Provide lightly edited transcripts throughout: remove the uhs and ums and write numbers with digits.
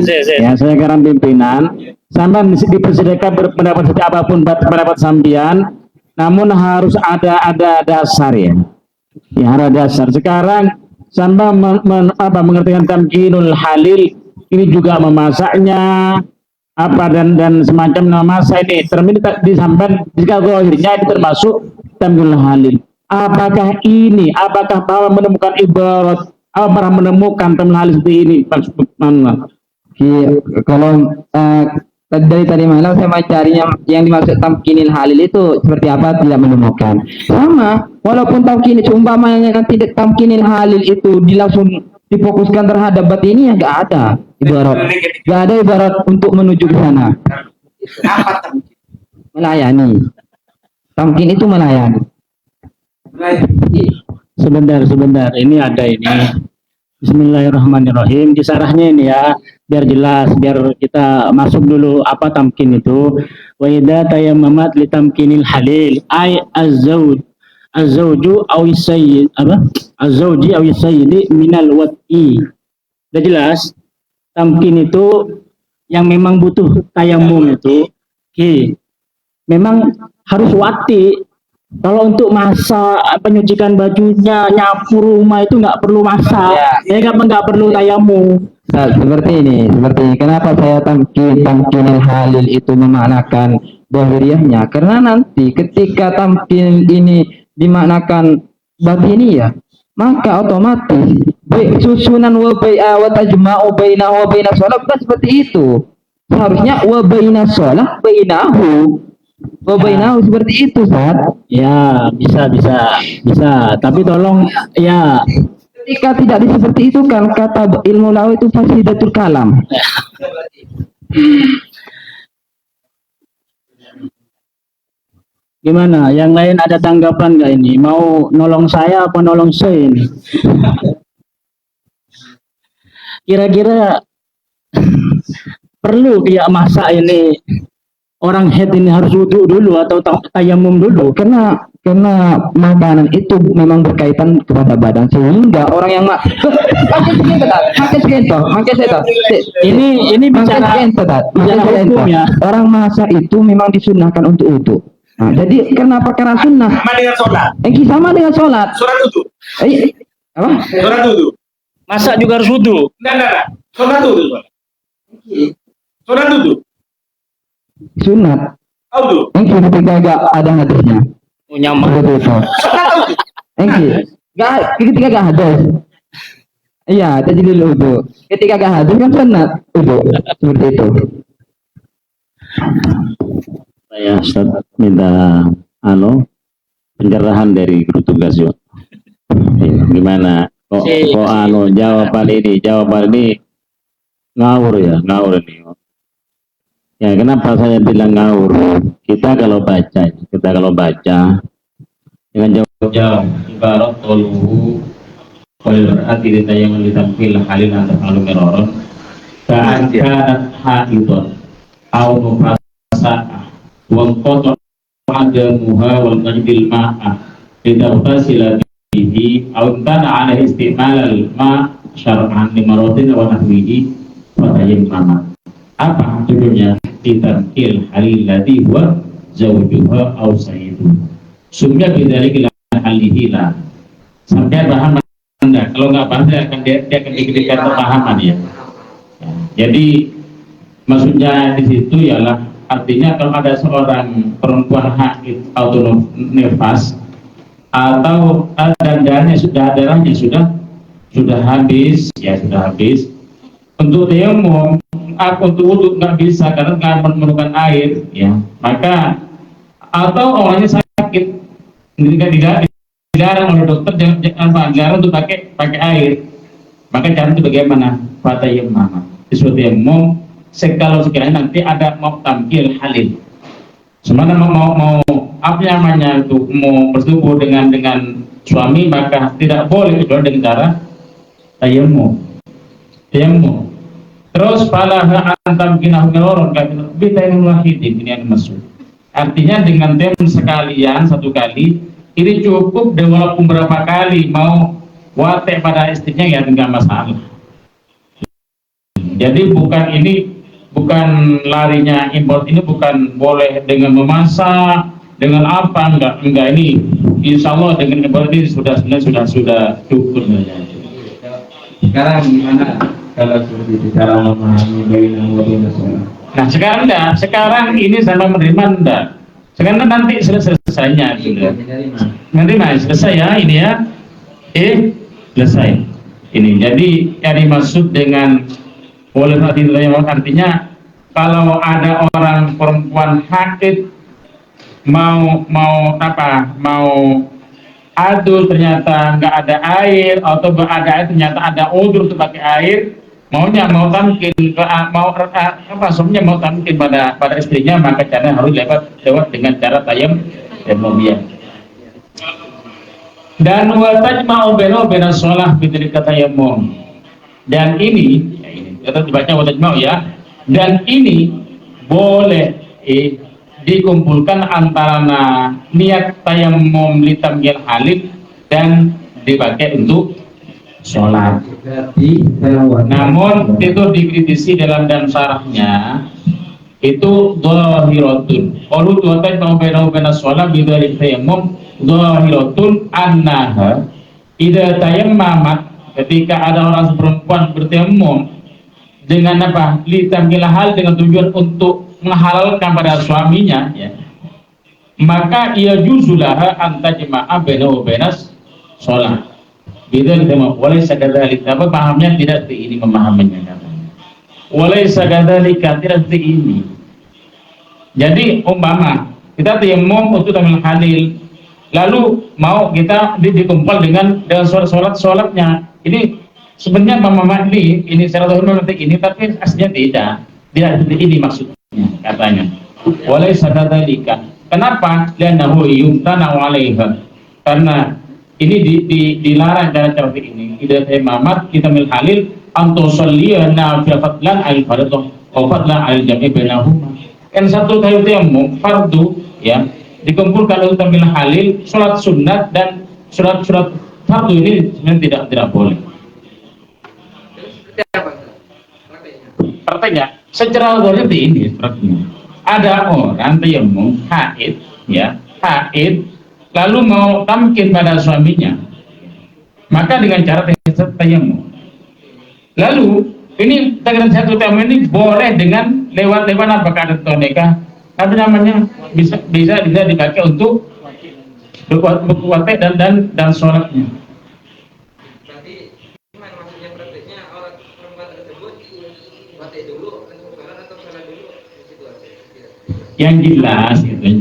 ya saya sekarang pimpinan, sampean dipersilakan berpendapat seperti apapun pendapat sampean, namun harus ada dasar ya. Ya ada dasar. Sekarang sampean mengertikan tamkinul halil, ini juga memasaknya apa dan semacam memasak ini termin disampaikan jika akhirnya ini termasuk tamkinul halil. Apakah bahwa menemukan ibarat pernah menemukan tamkinul halil seperti ini Pak? Kalau dari tadi malam saya mencari yang dimaksud tamkinil halil itu seperti apa, tidak menemukan. Sama, walaupun tamkin seumpamanya nanti tamkinil halil itu langsung difokuskan terhadap batin, ya nggak ada ibarat untuk menuju ke sana. Melayani. Tamkin itu melayani. Sebentar, ini ada ini. Bismillahirrahmanirrahim. Disarahnya ini ya, biar jelas, biar kita masuk dulu apa tamkin itu. Wa idza tayammamat li tamkinil halil ay az-zawju aw sayyid az-zawji aw sayyidi minal wat'i. Udah jelas? Tamkin itu yang memang butuh tayammum itu memang harus wati. Kalau untuk masak, penyucikan bajunya, nyapu rumah itu nggak perlu masak, nggak perlu tayammum. Seperti ini, kenapa saya tamkinil halil itu memaknakan zahiriyahnya? Karena nanti ketika tamkin ini dimaknakan batiniyah, maka otomatis susunan wa tajma'u bainahu wa bainas shalah bukan seperti itu. Seharusnya wa bainas shalah bainahu. Seperti itu, Ustaz. Ya, bisa. Tapi tolong ya. Ketika tidak seperti itu kan kata ilmu lau itu fasidatul kalam. Gimana? Yang lain ada tanggapan nggak ini? Mau nolong saya apa nolong saya ini? Kira-kira perlu dia masak ini? Orang head ini harus wudhu dulu atau tayamum dulu? Karena makanan itu memang berkaitan kepada badan, sehingga orang yang ini bicara hukum ya. Orang masak itu memang disunahkan untuk wudhu. Nah, jadi kenapa? Karena sunnah. Sama dengan sholat. Sholat wudhu. Apa? Sholat wudhu. Masak juga harus wudhu. Enggak. Sholat wudhu. Sholat wudhu. Sunat. Ketika gak ada hadisnya. Nyaman. Ketika gak ada. Iya, jadi wudhu. Ketika gak hadis kan sunat wudhu. Seperti itu. Saya minta pencerahan dari guru tugas yuk. Gimana? Kok jawaban ini ngawur ini. Ya, kenapa saya bilang ngawur? Kita kalau baca dengan jawab ibarat qaluhu wal berarti ditayammum litampil halil antar alumiron ka'ankanat haidon au nufasa'ah wa qata adamuha wal qajdil ma'ah litartasila bihi au kana ala istimalal ma' syar'an limarotin wa nahwihi wa tayammama. Apa judulnya? Tamkinil halil ladhi huwa zawjuha aw sayyidu. Sumya bidzalika halihilah. Sampai paham Anda. Kalau nggak paham dia akan diberikan pemahaman ya. Jadi maksudnya di situ ialah artinya kalau ada seorang perempuan haid atau nifas atau darahnya sudah habis untuk tayamum, untuk wudhu nggak bisa karena nggak memerlukan air, ya. Maka atau orangnya sakit, dilarang oleh dokter jangan untuk pakai air. Maka cara itu bagaimana? Fatayamum. Sesuatu yang mau kalau sekiranya nanti ada mau tamkil halil. Sebenarnya mau apa namanya itu mau bertubuh dengan suami, maka tidak boleh kecuali dengan cara tayamum. Terus falaha antam kinahu meloron kata bitain wahidin, ini yang maksud. Artinya dengan tayamum sekalian satu kali ini cukup, dan walaupun berapa kali mau watek pada istrinya ya enggak masalah. Jadi bukan larinya import ini bukan boleh dengan memasak dengan apa, enggak ini insya Allah dengan import ini sudah cukup sebenarnya. Sekarang gimana kalau seperti itu cara memahami bainahu wa baina sholat? Nah sekarang ini sama menerima enggak? Sekarang nanti selesainya sudah. Menerima selesai ya ini ya. Selesai. Ini jadi yang dimaksud dengan boleh artinya kalau ada orang perempuan haid mau adul ternyata nggak ada air atau ada air ternyata ada udur untuk pakai air, mau tamkin mau tamkin pada istrinya, maka caranya harus lewat dengan cara tayamum. Dan watajma'u baina shalah bidzalika tayammum. Dan ini kita dibaca watajma'u ya. Dan ini boleh dikumpulkan antara niat tayammum litamkil halil dan dipakai untuk sholat. Namun itu dikritisi dalam syarahnya itu dhahiratun. Qalu watajma'u baina shalah bidzalika tayammum dhahiratun annaha idza tayammamat, ketika ada orang perempuan bertayamum dengan apa? Litamkil hal, dengan tujuan untuk menghalalkan pada suaminya ya. Maka ia juzulaha antajma'a bainahu bainas shalah. Bidzalika walaysa kadzalika, apa pahamnya tidak seperti ini pemahamannya katanya. Walaysa kadzalika, tidak seperti ini. Jadi umpama kita tayamum untuk tamil halil, lalu mau kita dikumpul dengan sholatnya. Ini sebenarnya pemahaman ini secara zahir seperti ini, tapi aslinya tidak seperti ini maksudnya katanya. Walaysa kadzalika. Kenapa? Li'annahu yumtana 'alaiha. Karena ini dilarang cara seperti ini. Idza tayammamat kita mil halil antu shalliyana fi fadlan al-fardhu wa fadlan al-jam'i bainahuma. Kan satu tayamum fardu ya, dikumpulkan untuk tampil halil, sholat sunat dan sholat fardu ini sebenarnya tidak boleh. Artinya secara zahir ini sepertinya ada orang tayamum haid ya, lalu mau tamkin pada suaminya, maka dengan cara tayamum, lalu ini dengan satu tayamum ini boleh dengan lewat apakah ada toneka apa namanya, bisa dipakai untuk berkuat dan sholatnya. Berarti gimana maksudnya prakteknya, orang perempuan tersebut batik dulu langsung sholat atau sholat dulu di situ aja? Yang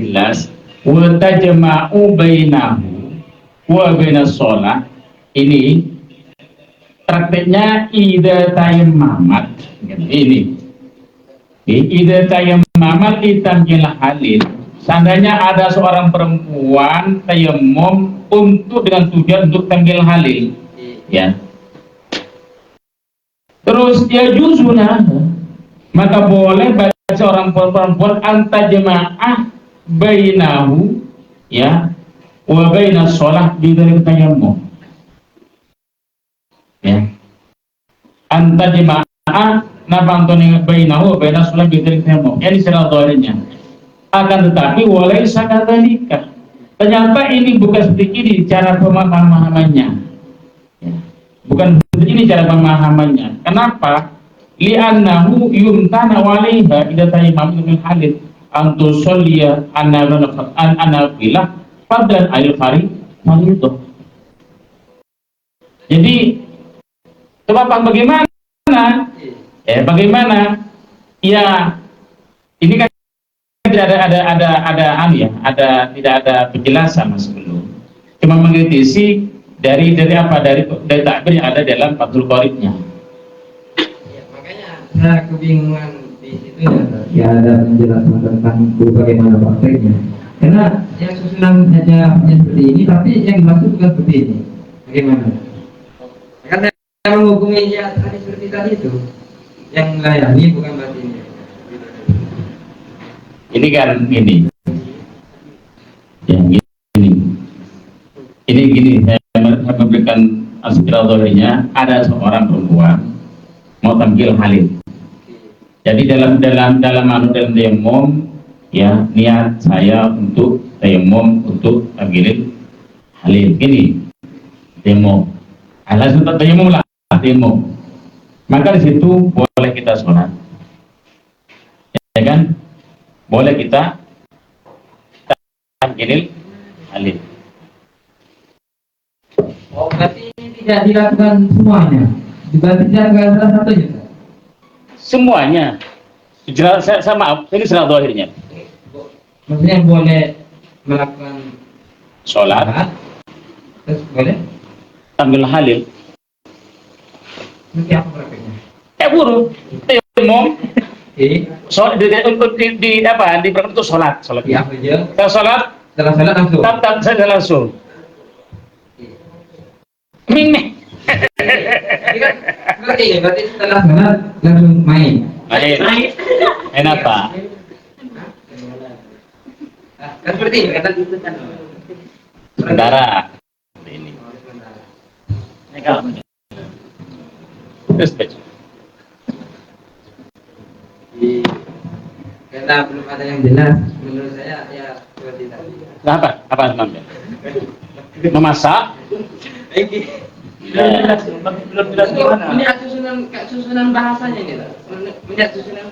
jelas wa tajma'u bainahu wa bainas shalah ini prakteknya idza tayammamat ini. Idza tayammamat litamkil halil. Seandainya ada seorang perempuan tayamum untuk dengan tujuan untuk tamkil halil, ya. Terus dia juzuna, maka boleh bagi seorang perempuan antajma'ah bainahu, ya, wa bainas shalah bidzalika tayammum. Ya. Antajma'ah nabantoni bainahu wa bainas shalah bidzalika tayammum. Ini secara zahirnya. Akan tetapi walaysa kadzalika, ternyata ini bukan seperti ini cara pemahamannya ya. Bukan seperti ini cara pemahamannya. Kenapa? Li'annahu yumtana 'alaiha idza tayammama min halil an tusalliya an-nafilah fadlan al-fardhu. Jadi coba bagaimana? Bagaimana? Ya ini kan tidak ada penjelasan mas belum, cuma mengkritisi dari takbir yang ada dalam Fathul Qoribnya. Ya, makanya saya kebingungan di situ ya ada penjelasan tentang bagaimana prakteknya, karena yang susunan hanya seperti ini tapi yang dimaksud bukan seperti ini. Bagaimana? Karena saya menghukumi ya tadi seperti tadi itu yang melayani bukan batinnya. Ini kan ini saya memberikan aspirasi, ada seorang perempuan mau tampil halil Jadi dalam tayamum ya, niat saya untuk tayamum untuk takbiratul halil gini, tayamum. Alas untuk tayamum lah, tayamum. Maka di situ boleh kita sholat, ya kan? Boleh kita takbiratul halil. Oh, berarti ini tidak dilakukan semuanya. Berarti dilakukan salah satunya. Semuanya. Jelas, saya maaf, ini surat akhirnya. Maksudnya boleh melakukan Sholat, terus boleh takbiratul halil. nanti apa prakteknya? Buru, tayamum. Sholat di apa? Di berapa itu sholat? Sholat. Iya, apa aja? Kalau sholat, Setelah salat langsung. tak saya langsung. Ming. Berarti setelah salat langsung main. Main apa? Kan seperti ini kata itu kan. Sementara. Ini. Terus baca. Karena belum ada yang jelas, menurut saya ya seperti tadi. Apa? Apa namanya? Memasak. Belum jelas gimana? Melihat susunan bahasanya ini, melihat susunan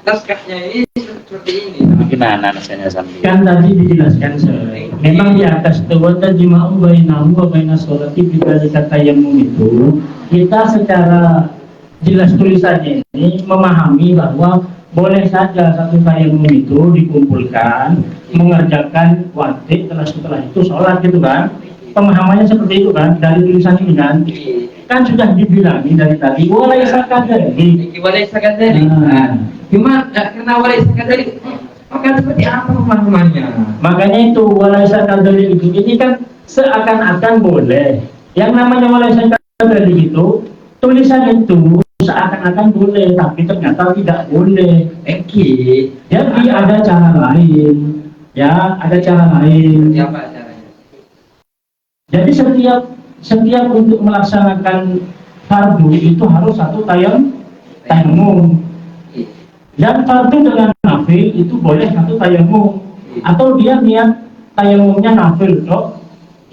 naskahnya ini seperti ini. Gimana rasanya sambil? Kan tadi dijelaskan memang di atas itu tajma'u bainahu wa bainas sholati bi dzalika tayammum itu kita secara jelas tulisannya ini memahami bahwa boleh saja satu tayammum itu dikumpulkan mengerjakan wajib, setelah itu sholat gitu kan, pemahamannya seperti itu kan dari tulisan ini kan sudah dibilangi dari tadi walaysa kadzalik. Cuma karena walaysa kadzalik maka seperti apa pemahamannya? Makanya itu walaysa kadzalik itu ini kan seakan-akan boleh. Yang namanya walaysa kadzalik itu tulisan itu seakan-akan boleh tapi ternyata tidak boleh. Jadi ada cara lain. Ya, ada cara lain. Siapa caranya? Jadi setiap untuk melaksanakan fardu itu harus satu tayammum. Dan fardu dengan nafil itu boleh satu tayammum. Atau dia niat tayammumnya nafil, toh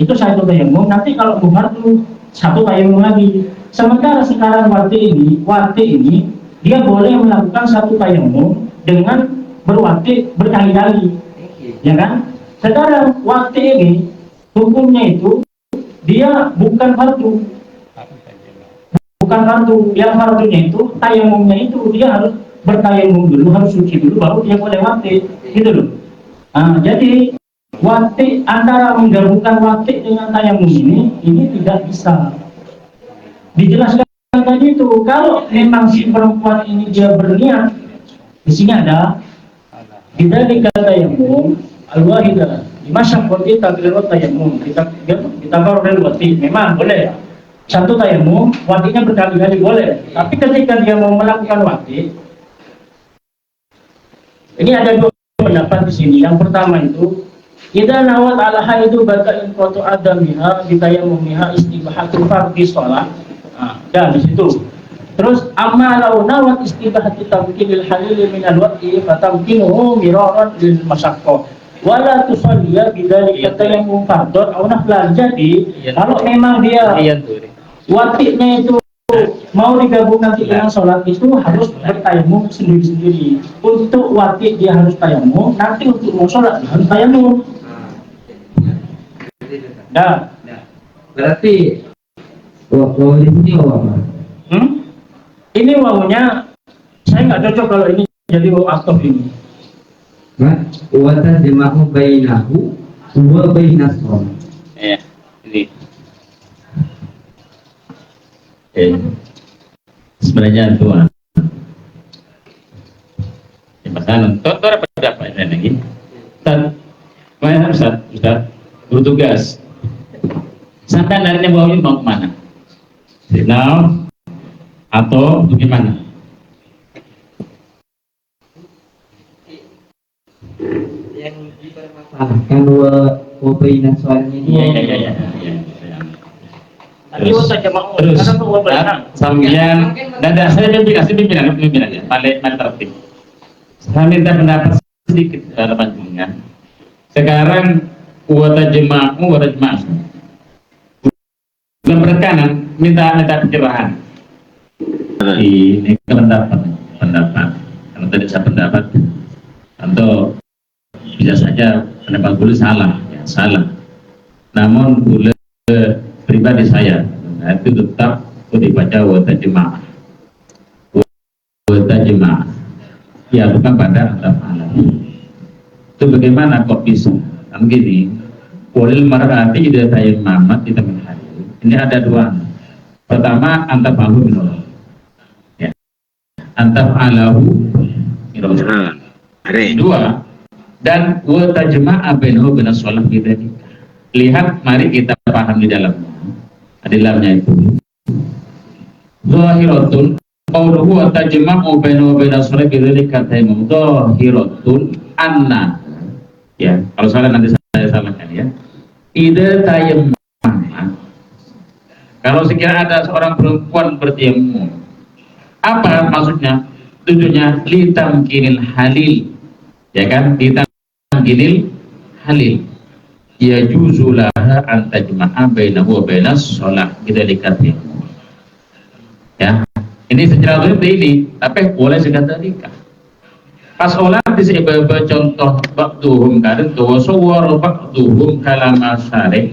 itu satu tayammum. Nanti kalau mau fardu satu tayammum lagi. Sementara sekarang wati ini dia boleh melakukan satu tayammum dengan berwati berkali-kali. Ya kan? Sekarang wati ini hukumnya itu dia bukan fardu. Yang fardunya itu tayamumnya itu dia harus bertayamum dulu, harus suci dulu baru dia boleh wati. Gitu loh. Nah, jadi wati antara menggabungkan wati dengan tayamum ini tidak bisa. Dijelaskan tadi itu kalau memang si perempuan ini dia berniat, di sini ada kita dikata tayamum al-wahidah dimasyaqqati taqdirut tayamum kita baru wati memang boleh satu tayamum watinya berkali-kali boleh, tapi ketika dia mau melakukan wati ini ada dua pendapat di sini. Yang pertama itu idza nawat ala haidu bata'in qatu adamiha bi tayammumiha istibahatul fardhi shalah. Dan di situ. Terus amma law nawat istibahati tamkinil halil min al-waqi fa tamkinuhu miraran lil masyaqqah wala tusalliya bidzalika tayammum fardhu aw naflan. Jadi kalau memang dia watinya itu mau digabungkan dengan sholat itu harus bertayamum sendiri-sendiri. Untuk wati dia harus tayamum, nanti untuk mau sholat dia harus tayamum. Nah, berarti wow di sini apa? Ini wawunya saya nggak cocok kalau ini jadi waw atof ini. Wa tajma'u bainahu wa bainas shalah. Ya, ini. Sebenarnya Tuhan. Pasangan tutor apa dapat lagi? Mana Ustaz bertugas. Sampai larinya bawahnya mau kemana? Signal atau bagaimana? Yang dipermasalahkan wa bainas shalah ini. Iya. Terus sambian dan saya pimpinan ya, balik tertib. Saya minta pendapat sedikit dari panjenengan. Sekarang wata jemaah berkanan minta pencerahan. Ini pendapat. Kalau tadi saya pendapat, atau bisa saja pendapat boleh salah, ya salah. Namun boleh pribadi saya, itu tetap dibaca wata jemaah. Ya bukan pada antaf alam. Itu bagaimana kok bisa? Kan gini, walil mar'ati idza tayammamat kita menghadiri. Ini ada dua. Pertama antaf alahu minallah. Ya. Antaf alahu minallah. Dua, dan wa tajma'a bainahu baina shalah bidzalika. Lihat, mari kita paham di dalamnya. Di dalamnya itu zahiratun qawluhu wa tajma'u bainahu baina shalah bidzalika tayammum. Zahiratun anna, ya kalau salah nanti saya salahkan ya. Idza tayammama, kalau sekiranya ada seorang perempuan bertayamum, apa maksudnya? Tujuannya litamkinil halil, ya kan? Litamkinil halil, ya juzulaha antajma'a bainahu wa bainas shalah bidzalika tayammum. Ya, ini secara ini, tapi boleh segala nikah. Pas olah bisa contoh ba'duhum kadang tuh suwar ba'duhum kalama syarih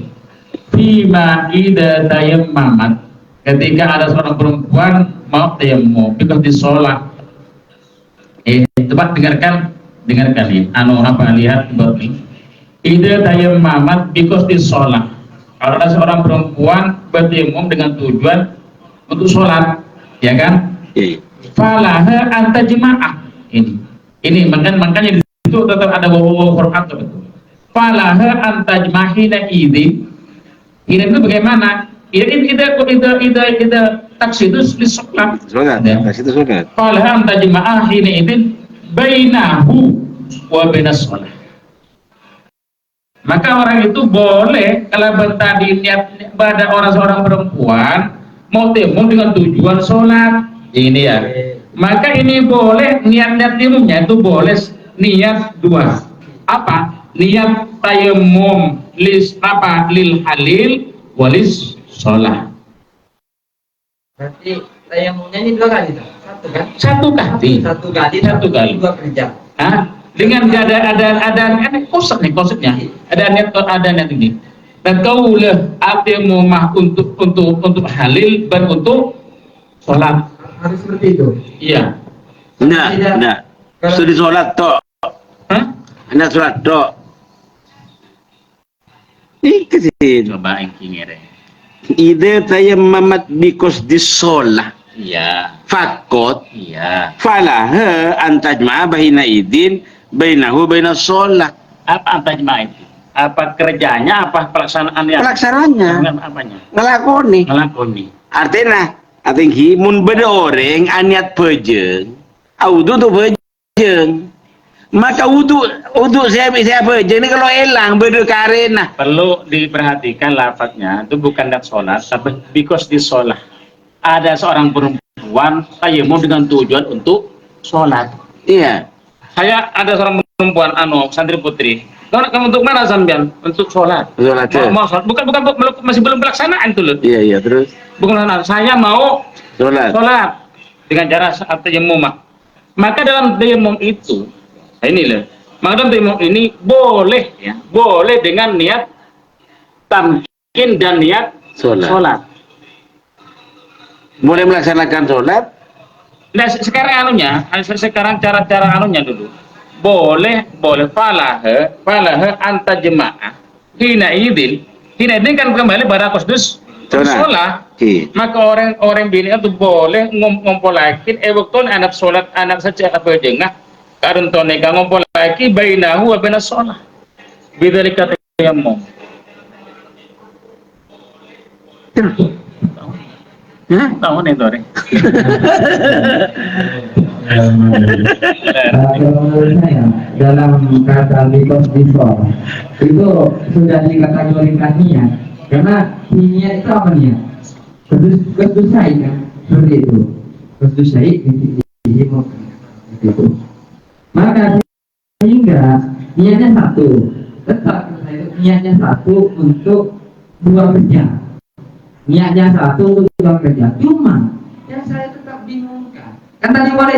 fima idza tayammamat, ketika ada seorang perempuan mau tayammum because di sholat. Coba dengarkan nih apa lihat buat nih idza tayammamat because di sholat. Kalau ada seorang perempuan bertayammum dengan tujuan untuk sholat, ya kan? Falaha antajma'a, ini makanya di situ tetap ada wawu Quran betul. Falaha antajmahina idin. Ini itu bagaimana? Ini taksidus li sholat. Taksidus sholat. Falaha antajmahina idin bainahu wa bainas sholat. Maka orang itu boleh kalau tadi niat pada seorang perempuan mau temu dengan tujuan sholat. Ini ya. Maka ini boleh niat timumnya itu boleh niat dua. Apa? Niat tayammum lil halil walis sholat. Berarti tayammumnya ini dua kali tuh? Satu kan? Satu kali. Dua kerja. Dengan ada konsepnya. Ada niat ini. Dan kaulah tayammumah untuk halil dan untuk sholat. Harus seperti itu. Iya. Enggak. Studi sholat tok. Anda sholat tok. Ini Coba yang kingere. Ide tayammamat because di sholat. Iya. Fakot. Iya. Falaha antajma'a baina idin bainahu baina sholat. Apa antajma itu? Apa kerjanya? Apa pelaksanaannya? Pelaksanaannya. Apanya? Ngelakoni. Artinya atinggi mun beda orang aniat pejeng, wudu tuh pejeng. Maka wudu saya pejeng ini kalau hilang beda karena. Perlu diperhatikan lafadznya itu bukan niat sholat, tapi because di sholat. Ada seorang perempuan tayammum dengan tujuan untuk sholat. Iya. Saya ada seorang perempuan santri putri. Kamu untuk mana sampean? Untuk sholat. Sholat. Mau sholat. Bukan masih belum pelaksanaan tuh loh. Iya terus. Bukan saya mau sholat dengan cara tayammum. Maka dalam tayammum itu, ini loh. Maka dalam tayammum ini boleh dengan niat tamkin dan niat sholat. Boleh melaksanakan sholat. Nah sekarang cara anunya dulu. Boleh falaha antajma'a hina idin kan kembali pada kosdus sholat. Maka orang bini itu boleh ngumpulakin waktu anak sholat anak saja apa jengah karena neka ngumpulaki bainahu wa bainas sholat bidzalika tayammum. Tahu nih Tore. Kalau menurut saya dalam kata because before itu sudah dikategorikan niat, karena niat itu apa niat? Qasdus syai kan seperti itu. Qasdus syai itu. Maka sehingga niatnya satu, tetap niatnya satu untuk dua kerja. Niatnya satu untuk dua kerja. Cuma yang saya tetap bingungkan, kan tadi wali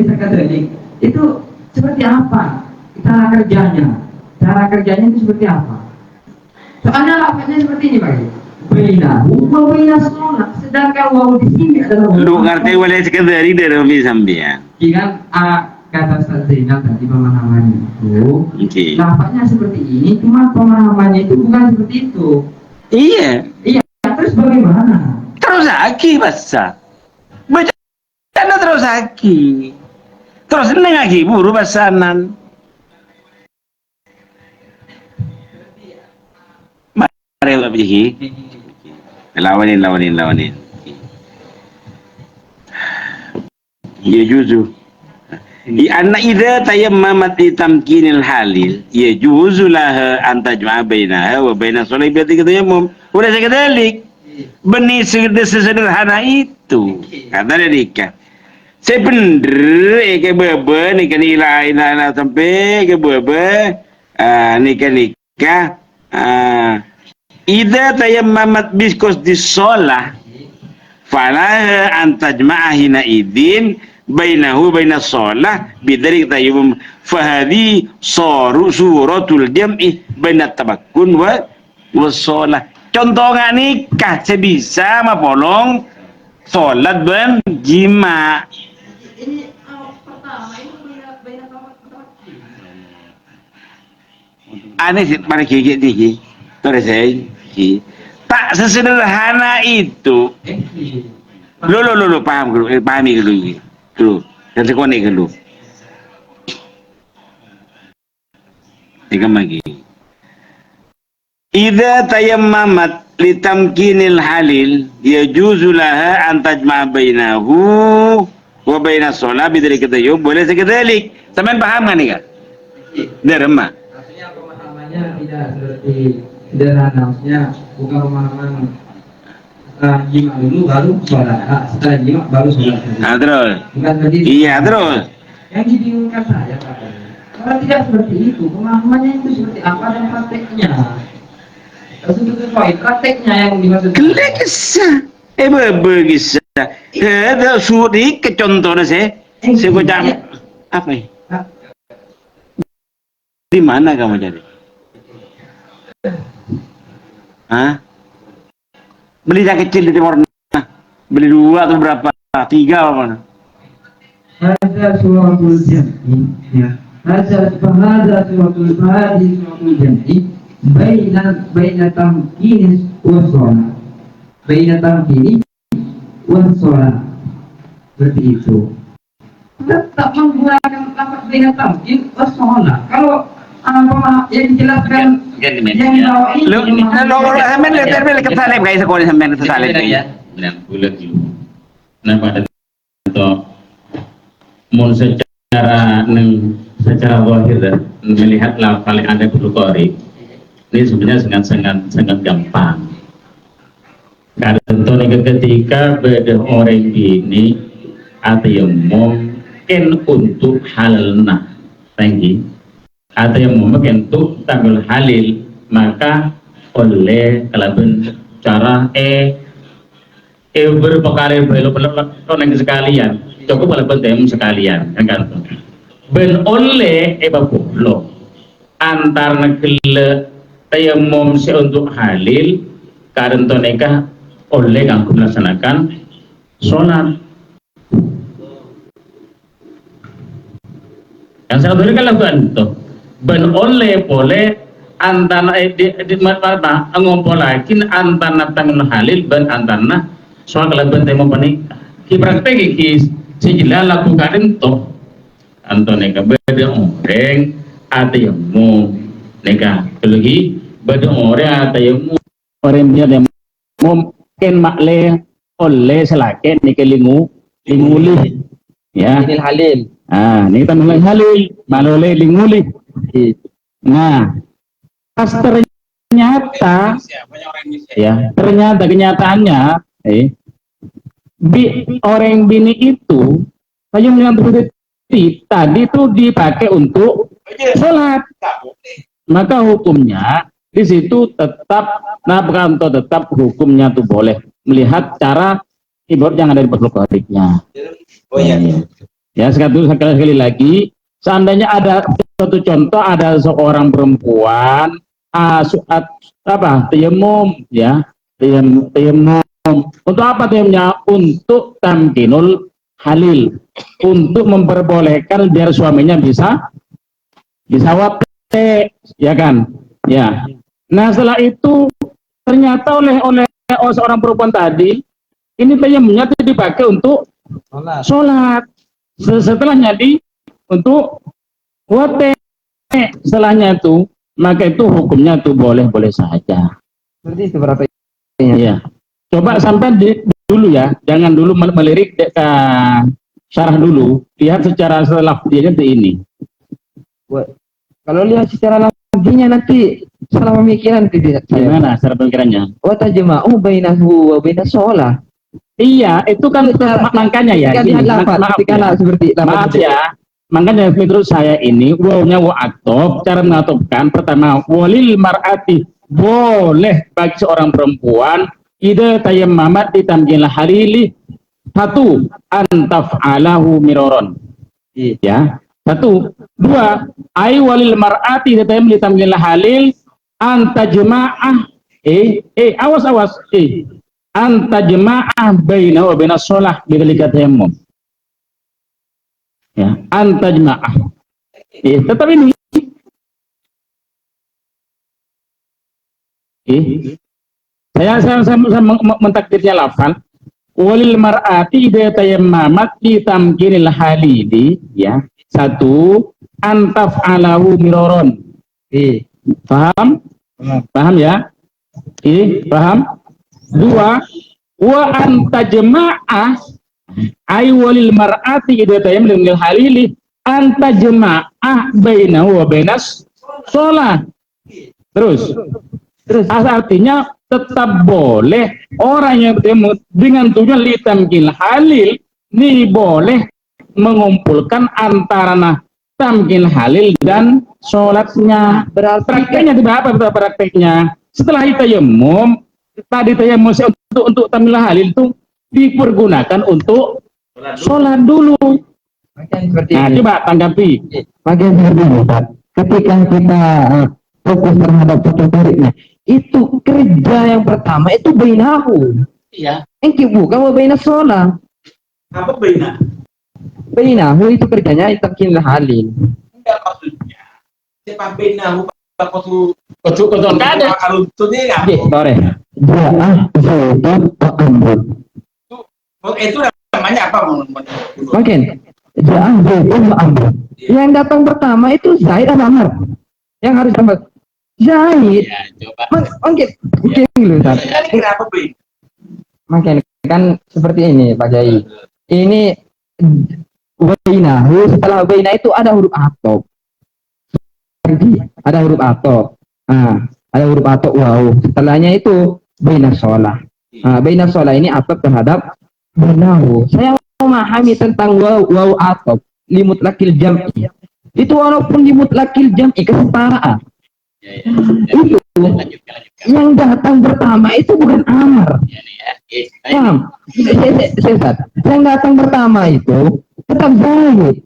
sekadelik itu seperti apa cara kerjanya? Cara kerjanya itu seperti apa? Soalnya lafaznya seperti ini Pak. Bainahu wa bainas sholat. Sedangkan wawu di sini adalah Lu ngerti wala sekadari dari Umi sampean. Jika kata Ustaz tadi pemahamannya itu, Oke. lafaznya seperti ini, cuma pemahamannya itu bukan seperti itu. Iya. Iya, terus bagaimana? Terus lagi bahasa. Baca terus lagi. Terus seneng lagi buru bahasanan. Mari lagi. Lawanin. Ya juzu. Anna idza tayammamat li tamkinil halil yajuzu laha an tajma'a bainaha wa baina sholati bi tayammum. Udah sekadalik. Benih sederhana itu. Kata dia nikah. Saya bener ke bebe nikah nilai sampai ke bebe nikah idza tayammamat biskos di sholah falaha an tajma'a hina idin bainahu bainas sholah bidari tayammum fahadi suratul jam'i bainat tabakkun wa sholah. Contoh nggak nikah saya bisa mapolong sholat ben jima. Ini pertama itu banyak Aneh sih pada gigi tinggi terus saya tak sesederhana itu. Lo paham dulu, pahami dulu dan sekonek dulu. Tiga lagi. Idza tayammamat litamkinil halil yajuzu laha an tajma'a bainahu wa bainas sholat bidzalika tayammum. Boleh sekadalik. Sampean paham enggak nih, Kak? Derma. Maksudnya pemahamannya tidak seperti sederhana, maksudnya bukan pemahaman jima dulu baru sholat, setelah jima baru sholat. Nah, terus. Bukan seperti itu. Iya, terus. Yang dibingungkan saya Pak, kalau tidak seperti itu, pemahamannya itu seperti apa dan prakteknya? Untuk prakteknya yang dimaksud. Kelek kisah. Begisah. Ada suri ke contohnya saya kocak apa ya? Di mana kamu jadi? Hah? Beli yang kecil di Timur Tengah. Beli 2 atau berapa? 3 apa mana? Ada suratul jam'i, ya. Ada suratul jam'i. Baina tamkini wassolah. Baina tamkini wassolah. Seperti itu. Tetap menggunakan lafaz baina tamkin wassolah. Kalau yang dijelaskan yang bawah ini Lo sampean letter beli ke salib guys sekolah sampean ke salib ya. Benar bulat dulu. Nah pada itu mun secara zahir melihat lafal yang ada di Bukhari ini sebenarnya sangat gampang. Karena ketika beda orang ini atau yang mungkin untuk halna tinggi atau yang mungkin untuk tampil halil, maka oleh kalaupun cara berpekari belum sekalian cukup walaupun temu sekalian kan ben oleh bapulo antar negele tayamum untuk halil karena nikah oleh kanggo melaksanakan sholat. Yang saya berikan lakukan itu ben oleh boleh antara di mana ngompol lagi antara tangan halil ben antara soal kelaban temu panik ki praktek ki sejila lakukan itu antone ka beda orang ada yang mau nikah lagi beda orang ada yang mau orang dia mungkin makle oleh selaken ni linguli ya Ini halil. ni kita mulai halil malole linguli nah pasternya ternyata ya ternyata kenyataannya orang bini itu saya yang tadi itu dipakai untuk sholat, maka hukumnya di situ tetap tetap hukumnya tuh boleh melihat cara ibarat yang ada di perlukatiknya. Oh iya. Ya sekali lagi, seandainya ada suatu contoh, ada seorang perempuan tayamum ya, tayamum untuk apa tayamumnya? Untuk tamkinul halil, untuk memperbolehkan biar suaminya bisa wate, ya kan? Ya. Nah setelah itu ternyata oleh seorang perempuan tadi ini tayamumnya dipakai untuk sholat. Setelahnya untuk wate, setelahnya itu maka itu hukumnya itu boleh saja. Berarti itu berapa? Iya. Coba sampai dulu ya, jangan dulu melirik ke syarah dulu, lihat secara lafzinya ini. Kalau lihat secara lafzinya nanti salah pemikiran tidak. Gimana cara pemikirannya? Wa tajma'u bainahu wa bainas shalah. Iya, itu kan makanya ya. Maaf ya. Makanya menurut saya ini wawnya wa atof, cara mengatofkan pertama walil mar'ati, boleh bagi seorang perempuan ida tayammamat ditamkinlah halili satu antaf'alahu miroron, ya satu. Dua, ay walil mar'ati ida tayammam ditamkinlah halil antajma'ah awas antajma'ah baina wa baina sholah bidzalika tayammum, ya antajma'ah. Tetap ini saya mentakdirnya lafal walil mar'ati idza tayammamat di tamkinil halili, ya satu antaf'alahu miroron. Paham ya? Paham? Dua, wa antajma'ah ay walil mar'ati idza tayammatil halili antajma'ah bainahu wa bainas shalah. Terus artinya tetap boleh orang yang bertemu dengan tujuan litamkil halil ini boleh mengumpulkan antara tamkil halil dan sholatnya. Prakteknya tidak apa prakteknya? Setelah tayamum tadi tayamum untuk tamkil halil itu dipergunakan untuk sholat dulu. Nah, coba tanggapi. Bagian seperti ini, Pak. Ketika kita fokus terhadap tariknya, itu kerja yang pertama itu bainahu. Iya. Engki bukan wa bainas shalah. Apa baina? Bainahu itu kerjanya tamkin halil. Enggak maksudnya. Siapa bainahu waktu Enggak ada. Aruntune ya. Sore. Zaidun wa amrun. Itu namanya apa? Mungkin Zaidun wa amrun. Yang datang pertama itu Zaid dan Amr. Yang harus dapat Zaid. Ya, coba. Mungkin dulu, Ustaz. Ini kenapa, Bri? Makanya kan seperti ini, Pak Jai. Ini bainahu, setelah baina itu ada huruf atop. Ada huruf atop. Ada huruf atop waw. Setelahnya itu bainas shalah. Bainas shalah ini atop terhadap bainahu. Saya memahami tentang waw atop limutlaqil jam'i. Itu walaupun limutlaqil jam'i kesetaraan. Itu yang datang pertama itu bukan amar. Paham? Yang datang pertama itu tetap Zaid.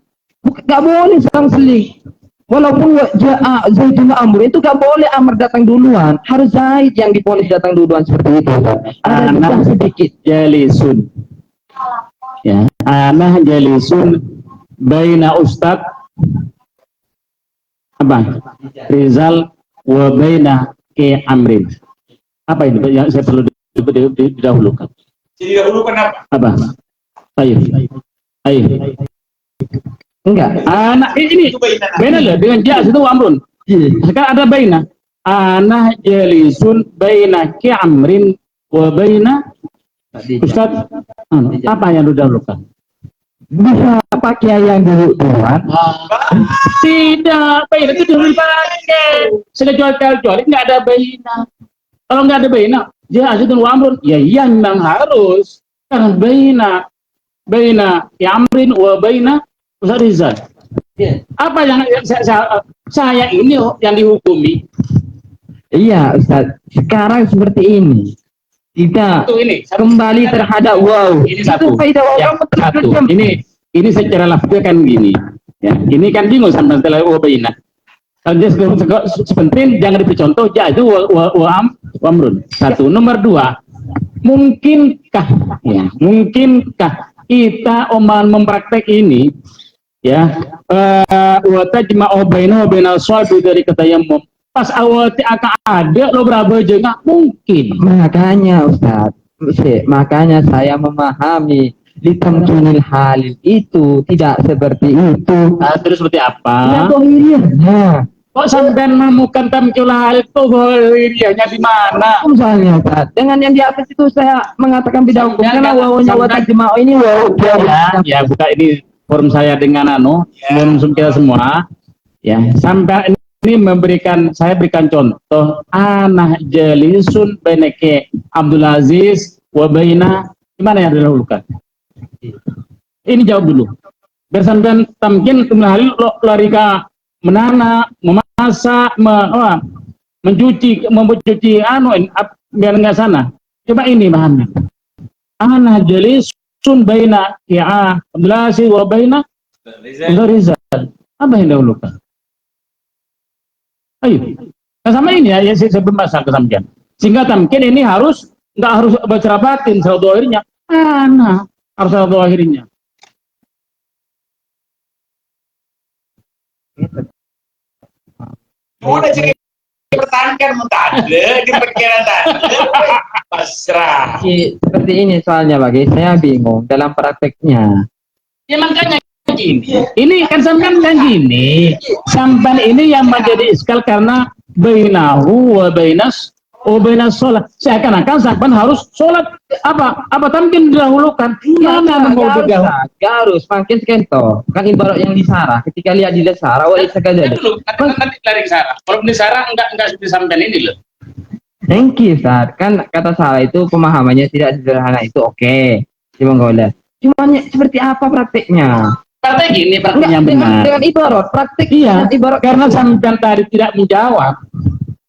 Gak boleh selang seling. Walaupun Zaidun Amr itu gak boleh Amr datang duluan. Harus Zaid yang diponis datang duluan seperti itu. Ada yang sedikit. Jalisun. Ya, ana jalisun baina ustad apa? Rizal wa baina ke Amrin. Apa ini yang saya perlu didahulukan? Didahulukan apa? Apa? Ayo. Enggak. Anak ini baina loh dengan jas itu Amrun. Sekarang ada baina. Ana jalisun baina ke Amrin wa baina Ustaz. Apa yang didahulukan? Bisa Pak Kiai yang duluan? Tidak, baina itu dipakai. Sudah jual nggak ada baina. Kalau nggak ada baina, dia azidun wa amrun. Ya iya memang harus. Karena baina amrin wa baina Rizal. Apa yang saya ini yang dihukumi? Iya, Ustaz. Sekarang seperti ini. Kita Ini kembali terhadap wow. Ini satu. Itu kaidah wow. Ya, satu. Ini secara lafznya kan gini. Ya, ini kan bingung sama setelah wa baina. Kalau dia sepenting jangan dicontoh, ya itu wa amrun. Satu. Nomor dua, mungkinkah kita mempraktek ini ya wa tajma'u bainahu bainal shalbi dari katayammum pas awal akan ada lo berapa juga mungkin. Makanya Ustaz, makanya saya memahami litamkinil halil itu tidak seperti itu. Terus seperti apa? Nah, dohiriahnya. Kok sampai menemukan tamkil halil itu dohiriahnya di mana? Misalnya Ustaz, dengan yang di atas itu saya mengatakan bidang hukum karena wawunya wa tajma'u ini wawu. Ya, buka ini forum saya dengan forum kita semua. Ya, sampai ini saya berikan contoh anah jalisun beneke Abdul Aziz wa baina gimana yang didahulukan? Ini jawab dulu. Bersampean tamkin kembali lari ke menana, memasak, mencuci biar nggak sana. Coba ini pahami. Anah jalisun baina ya Abdul Aziz wa baina Rizal. Apa yang dahulukan? Ayo, nah, sama ini ya saya bahasa kesampaian. Sehingga tamkin ini nggak harus baca batin saldo akhirnya. Harus saldo akhirnya. Udah sih pertahankan mutade, kepikiran pasrah. Seperti ini soalnya bagi saya bingung dalam prakteknya. Ya makanya gini. Ini kan sampean yang gini. Sampean ini yang menjadi iskal karena bainahu wa bainas sholat. Seakan-akan sampean harus sholat apa tamkin didahulukan. Mana mau didahulukan? Harus makin sekento. Kan ibarat yang di Sarah ketika lihat di Sarah wa sekali. Nanti lari ke Sarah. Kalau di Sarah enggak seperti sampean ini loh. Thank you, Ustaz. Kan kata Sarah itu pemahamannya tidak sederhana itu oke. Cuma boleh. Cuma seperti apa prakteknya? Praktek gini, prakteknya benar. Dengan ibarat, praktek iya. Ibarat karena sampean tadi tidak menjawab.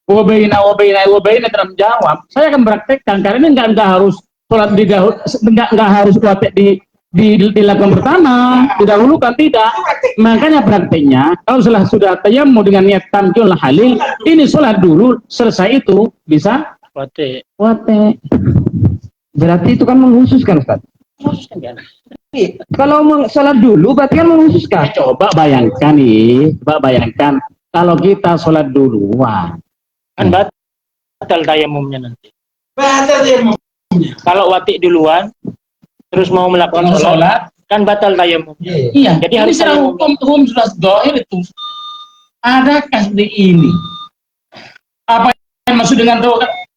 Wabaina tidak menjawab. Saya akan praktekkan karena ini enggak harus sholat enggak harus praktek dilakukan pertama, didahulukan tidak. Makanya prakteknya kalau sudah tayammum dengan niat tamkil halil, ini sholat dulu, selesai itu bisa wate. Berarti itu kan menghususkan, Ustaz. Kalau sholat dulu berarti kan menghususkan. Coba bayangkan kalau kita sholat duluan kan batal tayamumnya nanti. Batal tayamum. Kalau wati duluan terus mau melakukan sholat kan batal tayamum. Iya. Jadi harus hukum sudah dohir itu. Adakah di ini? Apa yang maksud dengan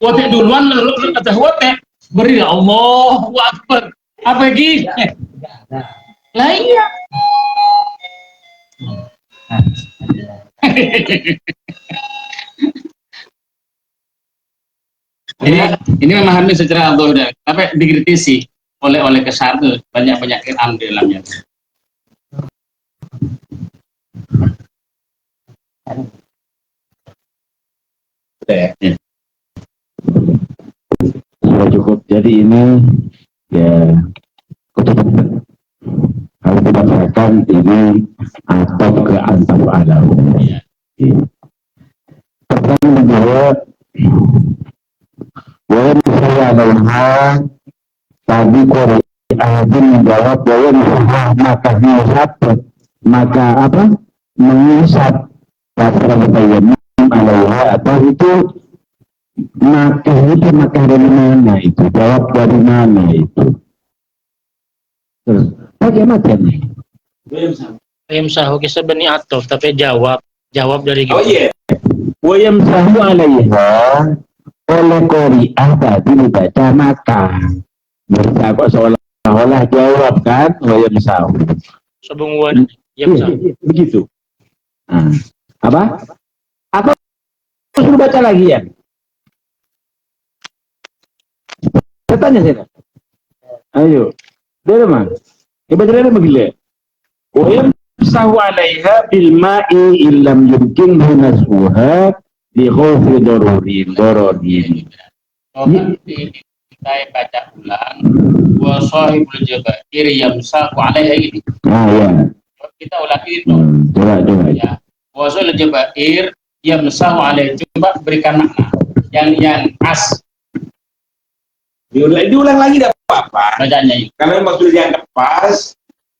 wati duluan lalu kata wati beri Allahu Akbar. Apa gitu? Lah iya. Ini memahami secara dohir, tapi dikritisi oleh kesar tuh banyak ilham di dalamnya. Sudah cukup. Jadi ini ya harus dibacakan ini atau ke antaf alam. Pertama menjawab bahwa saya adalah tadi Qori Ahadin menjawab bahwa maka maka apa mengusap pasal tayammum alaiha atau itu maka dari mana itu, jawab dari mana itu. Terus bagaimana nih? Yamsahu kisah bani atof, tapi jawab dari Oh iya. Wayam sahu alaiha oleh Qori'ah tadi dibaca maka. Bisa kok seolah-olah jawab kan wayam sahu. Sebunguan yam Iya, sahu. iya, begitu. Nah, apa? Atau suruh baca lagi ya? Saya tanya saya. Ayo, dia mana? Coba jalan begini. Wa sahu alaiha bil ma'i illam yumkin nasuha li khawfi dororin. Oh, nanti kita baca ulang. Wa sahibul jabair yamsaku alaiha ini. Ah ya. Kita ulang itu. Coba. Ya. Wa sahibul jabair yamsaku alaiha. Coba berikan makna. Yang as Diulang lagi tidak apa-apa. bacanya itu. Kalau memang sudah dianggap pas,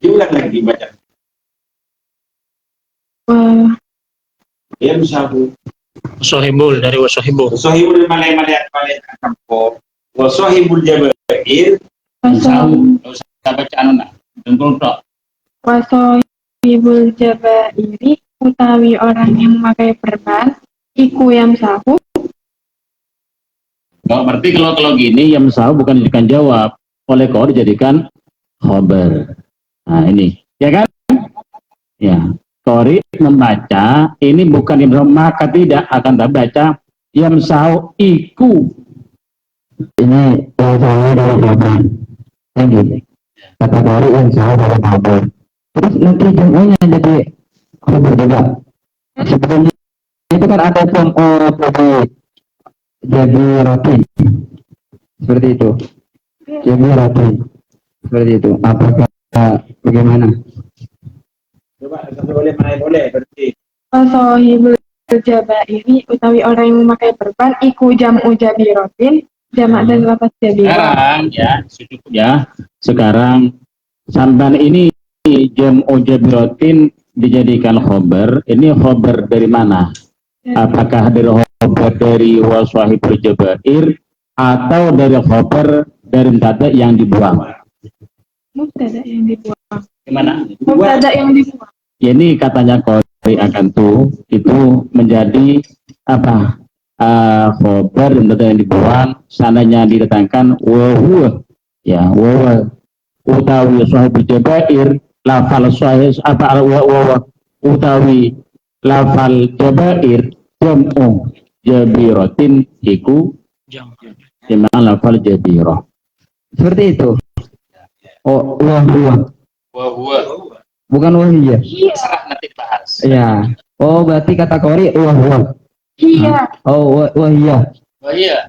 diulang lagi baca. Ya bisa bu. Sohibul dari wasohibul. Wasahibul malai kampung. Wasahibul jabair. Sahu. Enggak usah baca anu nak. Dengkul tok. Wasohibul jabairi utawi orang yang memakai perban iku yam sahu. Oh, berarti kalau gini yang sahu bukan dijadikan jawab, oleh kau dijadikan khobar. Nah ini, ya kan? Ya, Qori membaca ini bukan yang maka tidak akan terbaca yang sahu iku. Ini sahu dari khobar. Yang gitu. Kata Qori yang sahu dari khobar. Terus nanti jumlahnya jadi khobar juga. Sebetulnya itu kan ada jadi roti seperti itu, jadi roti seperti itu. Apakah bagaimana? Coba boleh berarti. Wasohibul jabairi utawi orang yang memakai perban iku jam'u jabirotin jamak dan lapas jabirah. Sekarang ya, cukup Ya, sekarang sampan ini jam'u jabirotin dijadikan khobar. Ini khobar dari mana? Apakah dari khobar dari waswahibul jabair atau dari khobar dari mubtada yang dibuang? Mubtada yang dibuang. gimana? Mubtada yang dibuang. Ya, ini katanya Qori akan tuh itu menjadi apa? Khobar dan mubtada yang dibuang sananya didatangkan wa ya wa utawi waswahibul jabair lafal sahih apa wa utawi lafal jabair jam'u jabiratin iku dimana lafal jabirah seperti itu. Oh wah Wa bukan wahiyah serah nanti dibahas. ya. Oh berarti kata Qori wah Iya. oh wahiyah Wahia.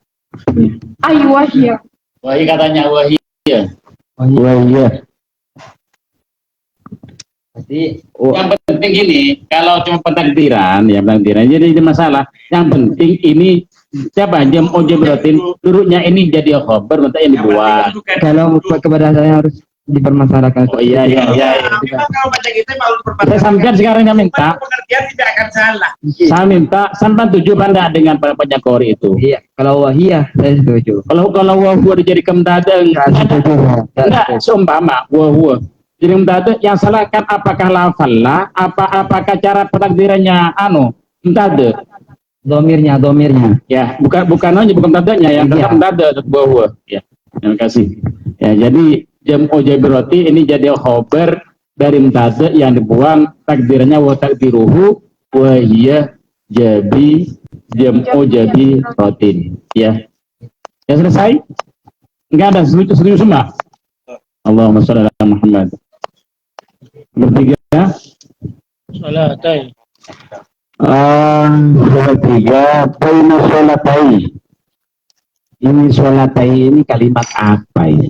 Ayu wahia. Wahia katanya wahia. wahiyah. Jadi yang penting gini, kalau cuma Pentakdiran ya pentakdiran jadi ini masalah yang penting ini siapa jam jabiratin turutnya ini jadi khobar maka yang dibuat. Kalau kepada saya harus dipermasalahkan. Oh iya. Kalau baca kita mau Saya sampaikan sekarang saya minta, pengertian tidak akan salah. saya minta sampai tujuh pada dengan banyak Qori itu. Iya, kalau wahiyah saya setuju. Kalau wahwa dijadi kemdadeng, enggak seumpama wahwa jadi mubtada yang salah kan apakah lafal lah apakah cara pentakdirannya mubtada domirnya ya bukan hanya bukan mubtadanya yang tetap mubtada bahwa ya terima kasih ya. Jadi jam'u jabirati ini jadi khobar dari mubtada yang dibuang takdirnya wa takdiruhu wa hiya jam'u jabiratin ya selesai. Enggak ada setuju semua. Allahumma shalli ala Muhammad. Bertiga. Salatai. Bertiga. Baina sholatai. Ini sholatai ini kalimat apa ini?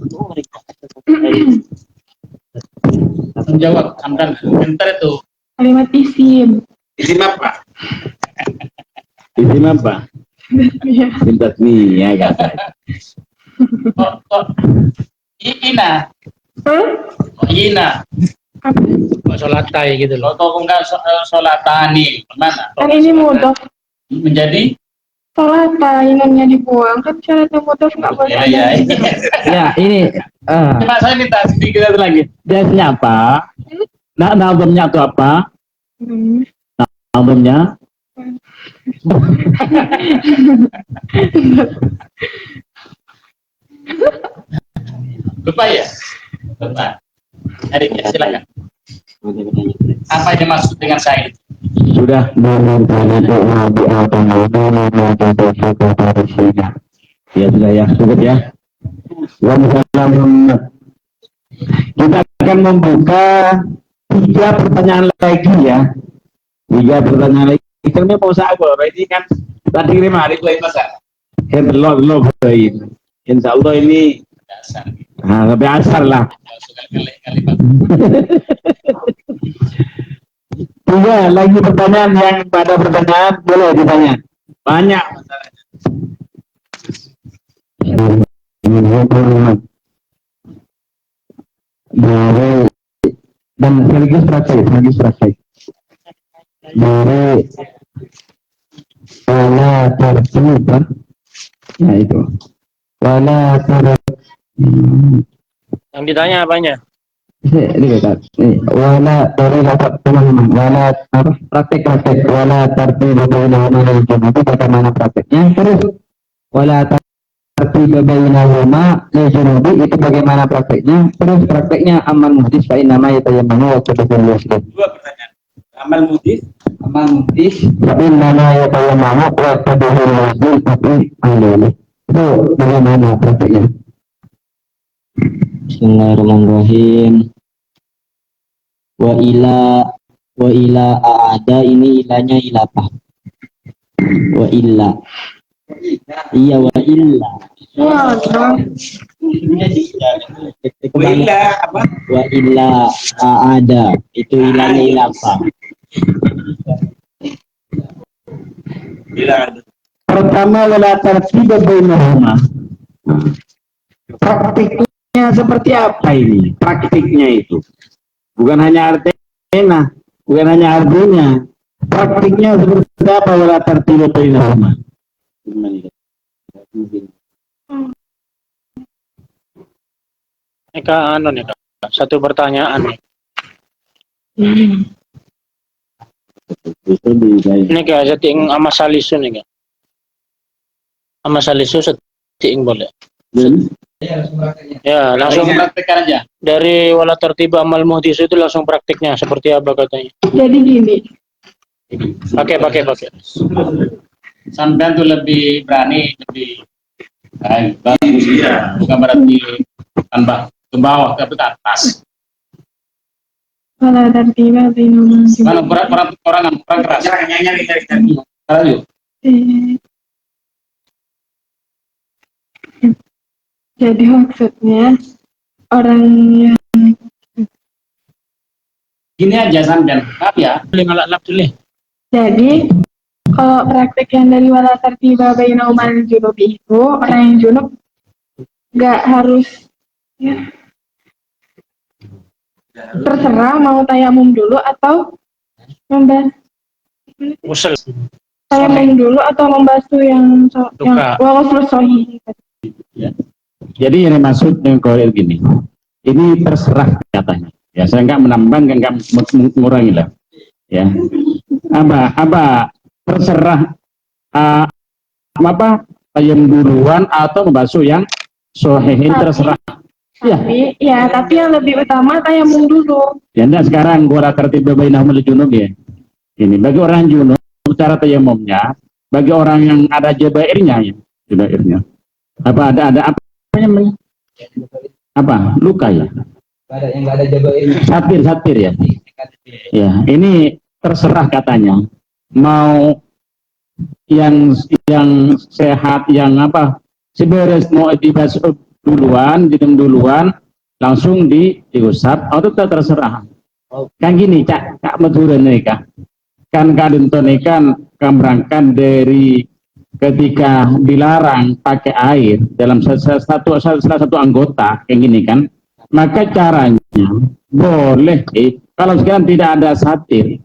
menjawab Hamdan bentar itu. Kalimat isim. Isim apa? Isim apa? Iya. Isim tasniyah ya guys. Ina. Ina. Salatai gitu loh. Kalau enggak sholatani, mana? Kan ini mudah. Menjadi Salata inannya dibuang kan syaratnya mudah nggak boleh. ya. Ya ini Coba saya minta sedikit lagi. Jasnya apa? Nah, nazamnya itu apa? Nazamnya lupa ya? Lupa. Adik ya, silakan. Apa yang dimaksud dengan sa'id? Sudah. Ya sudah ya, cukup ya. Kita akan membuka 3 pertanyaan lagi ya. 3 pertanyaan lagi. Ini mau saya ini kan tadi 5 hari lain masa. Belum. Insya Allah ini lebih asar lah. 3 lagi pertanyaan yang pada pertanyaan boleh ditanya. Banyak. Dan sekaligus praktek. Dari wala tertiba, ya itu. Wala Yang ditanya apanya? wala dari teman-teman. Wala praktek. Wala tertiba itu bagaimana prakteknya? Terus wala tertiba bainahuma lijunubi itu bagaimana prakteknya? Terus prakteknya amal muhdis fa inna ma yatayammanu wa tabayyun muslim. 2 pertanyaan. Amal muhdis, fa inna ma yatayammanu wa tabayyun muslim tapi alilih. Itu bagaimana prakteknya? Bismillahirrahmanirrahim. Wa ila aada ini ilahnya ilapah. Wa illa. Iya wa illa. Wa illa aada itu ilahnya ilapah. Pertama wala tartiba bainahuma. Praktiknya seperti apa ini? Praktiknya itu bukan hanya artinya, praktiknya seperti apa wala tartiba bainahuma? Satu pertanyaan nih. Ini kayak setting sama salisu nih, Kak. Sama salisu setting boleh. Ya, langsung praktekkan aja. Dari wala tertiba amal muhdis itu langsung praktiknya seperti apa katanya. Jadi gini. Pakai. Sampai tuh lebih berani, lebih bagus ya. Bukan berarti tambah ke bawah tapi ke atas. Wala tertiba bainahuma. Mana orang keras. Ayo. Jadi maksudnya orang yang Gini aja sampean, maaf ya. Lap dulu. jadi kalau praktek yang dari wala tertiba bainahuma junubi itu orang yang junub nggak harus ya, terserah mau tayamum dulu atau Usul. tayamum dulu atau membasuh yang wawasul sohi. Jadi yang dimaksud dengan koil gini, ini terserah katanya. Ya, saya nggak menambah, nggak mengurangi lah. Ya, apa terserah tayam duluan atau membasuh yang sohehin terserah. Tapi yang lebih utama tayamum dulu. Ya, enggak sekarang gua tertiba bainahumul junub ya. Ini bagi orang junub cara tayamumnya, bagi orang yang ada jabairnya ya, jabairnya. Apa ada apa namanya? Apa? Luka ya? Ada yang nggak ada jabairnya. Satir ya. Ya, ini terserah katanya. Mau yang sehat, yang apa? Seberes mau dibasuh duluan, duluan, langsung diusap, atau terserah. Kan gini, Kak Maduran nih, Kak. Kan kadang kan berangkat dari ketika dilarang pakai air dalam salah satu anggota kayak gini kan, maka caranya boleh kalau sekarang tidak ada satir,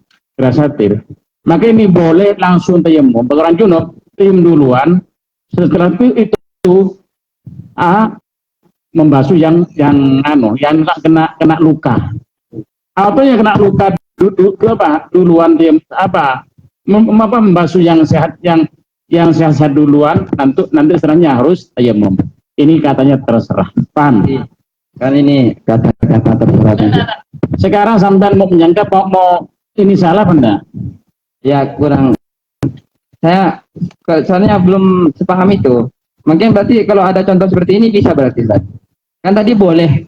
maka ini boleh langsung tayamum. Bagi orang junub tayamum duluan, setelah itu membasuh yang kena luka, atau yang kena luka duluan membasuh yang sehat yang sehat duluan, nanti setelahnya harus tayamum. Ini katanya terserah. Paham? Kan ini kata-kata terserah saja. Sekarang sampean mau menyangka mau ini salah apa enggak? Ya kurang. Saya soalnya belum sepaham itu. Mungkin berarti kalau ada contoh seperti ini bisa berarti Ustaz. Kan tadi boleh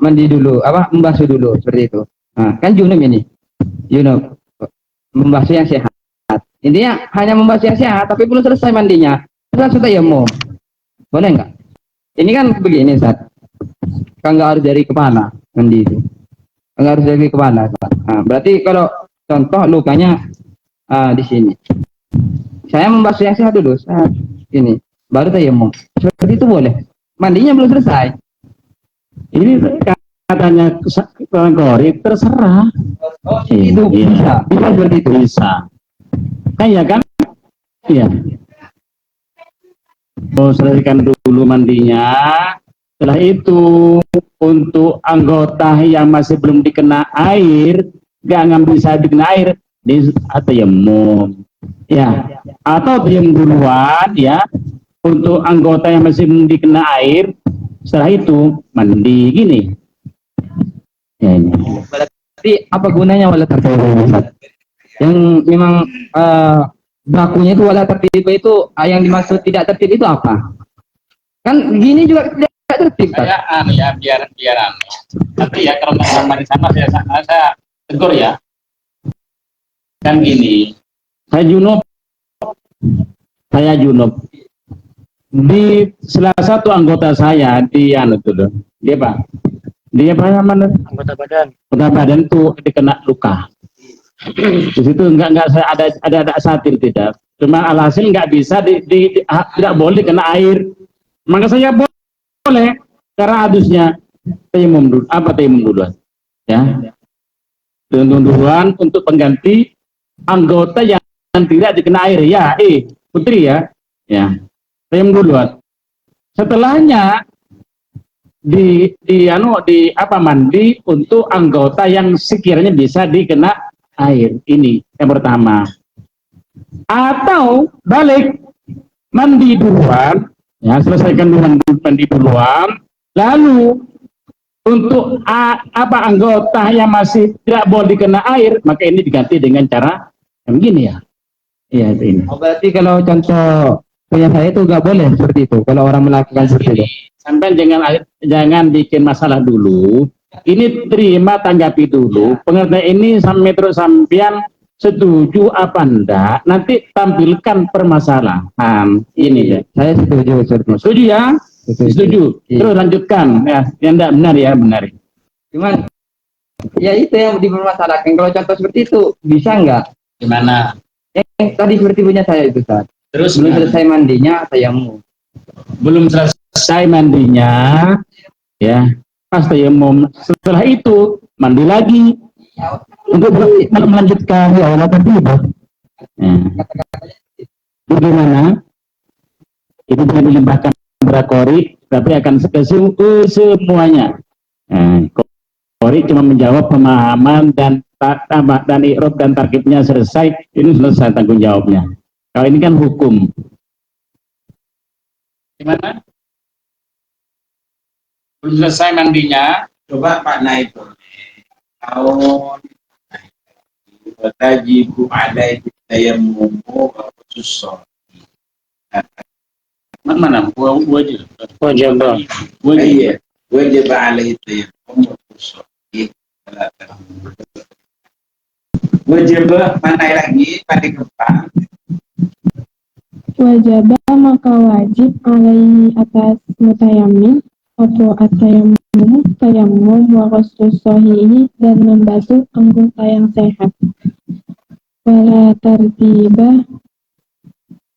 mandi dulu, membasuh dulu seperti itu. Nah, kan junub ini. Junub membasuh yang sehat. Intinya hanya membasuh yang sehat tapi belum selesai mandinya. Terus sudah ya mau. Boleh enggak? Ini kan begini Ustaz. Kan enggak harus dari kepala mandi itu. Enggak harus dari kepala. Nah, berarti kalau contoh lukanya di sini. Saya membasuh yang sehat dulu, ini baru tayamum. Seperti itu boleh. Mandinya belum selesai. Ini katanya Qori terserah. Itu bisa seperti itu. Bisa. Kayak kan? Iya. Mau selesaikan dulu mandinya. Setelah itu untuk anggota yang masih belum dikena air, nggak bisa dikena air, di tayamum. Ya, atau diam duluan ya untuk anggota yang masih belum dikena air, setelah itu mandi gini. Ya, ini. Berarti apa gunanya wala tertib? Yang memang bakunya itu wala tertib itu yang dimaksud tidak tertib itu apa? Kan gini juga tidak tertib kan? Ya biar tapi ya kalau sama di sana saya tegur ya. Kan gini. Saya junub di salah satu anggota saya dia mana Anggota badan. anggota badan tuh dikena luka di situ enggak saya ada satir tidak, cuma alhasil nggak bisa tidak boleh kena air, maka saya boleh cara hadusnya tayamum dulu ya, duluan untuk pengganti anggota yang tidak dikena air ya, Putri ya, tayamum duluan. Setelahnya mandi untuk anggota yang sekiranya bisa dikena air. Ini yang pertama. Atau balik mandi duluan, ya selesaikan mandi duluan, lalu untuk anggota yang masih tidak boleh dikena air, maka ini diganti dengan cara yang begini ya. Iya ini. Berarti kalau contoh punya saya itu nggak boleh seperti itu. Kalau orang melakukan seperti itu. Sampai jangan bikin masalah dulu. Ini terima tanggapi dulu. Pengertian ini metode sampean setuju apa enggak? Nanti tampilkan permasalahan. Ini ya. Saya setuju. Setuju ya? Setuju. Terus lanjutkan ya. Yang enggak benar ya benar. Cuman ya itu yang dipermasalahkan. Kalau contoh seperti itu bisa enggak? Gimana? Yang tadi seperti punya saya itu Ustaz. Terus belum selesai mandinya tayamum. Belum selesai mandinya ya. Pas tayamum. Setelah itu mandi lagi untuk melanjutkan ya Allah tertiba. Bagaimana? Itu tidak dilimpahkan kepada Qori, tapi akan ke semuanya. Qori cuma menjawab pemahaman dan i'rab dan tarkibnya selesai, ini selesai tanggung jawabnya. Kalau ini kan hukum. gimana? Belum selesai mandinya. Coba Pak Naib. Kalau tajibu alaihi tayammum khusus. Mana? Wajib. Iya, wajib alaihi tayammum khusus. Wajib mana lagi pada depan? Wajibah maka wajib alaihi atas mutayammim atau tayamum wa ghuslu shahihi dan membasuh anggota yang sehat. Wala tartibah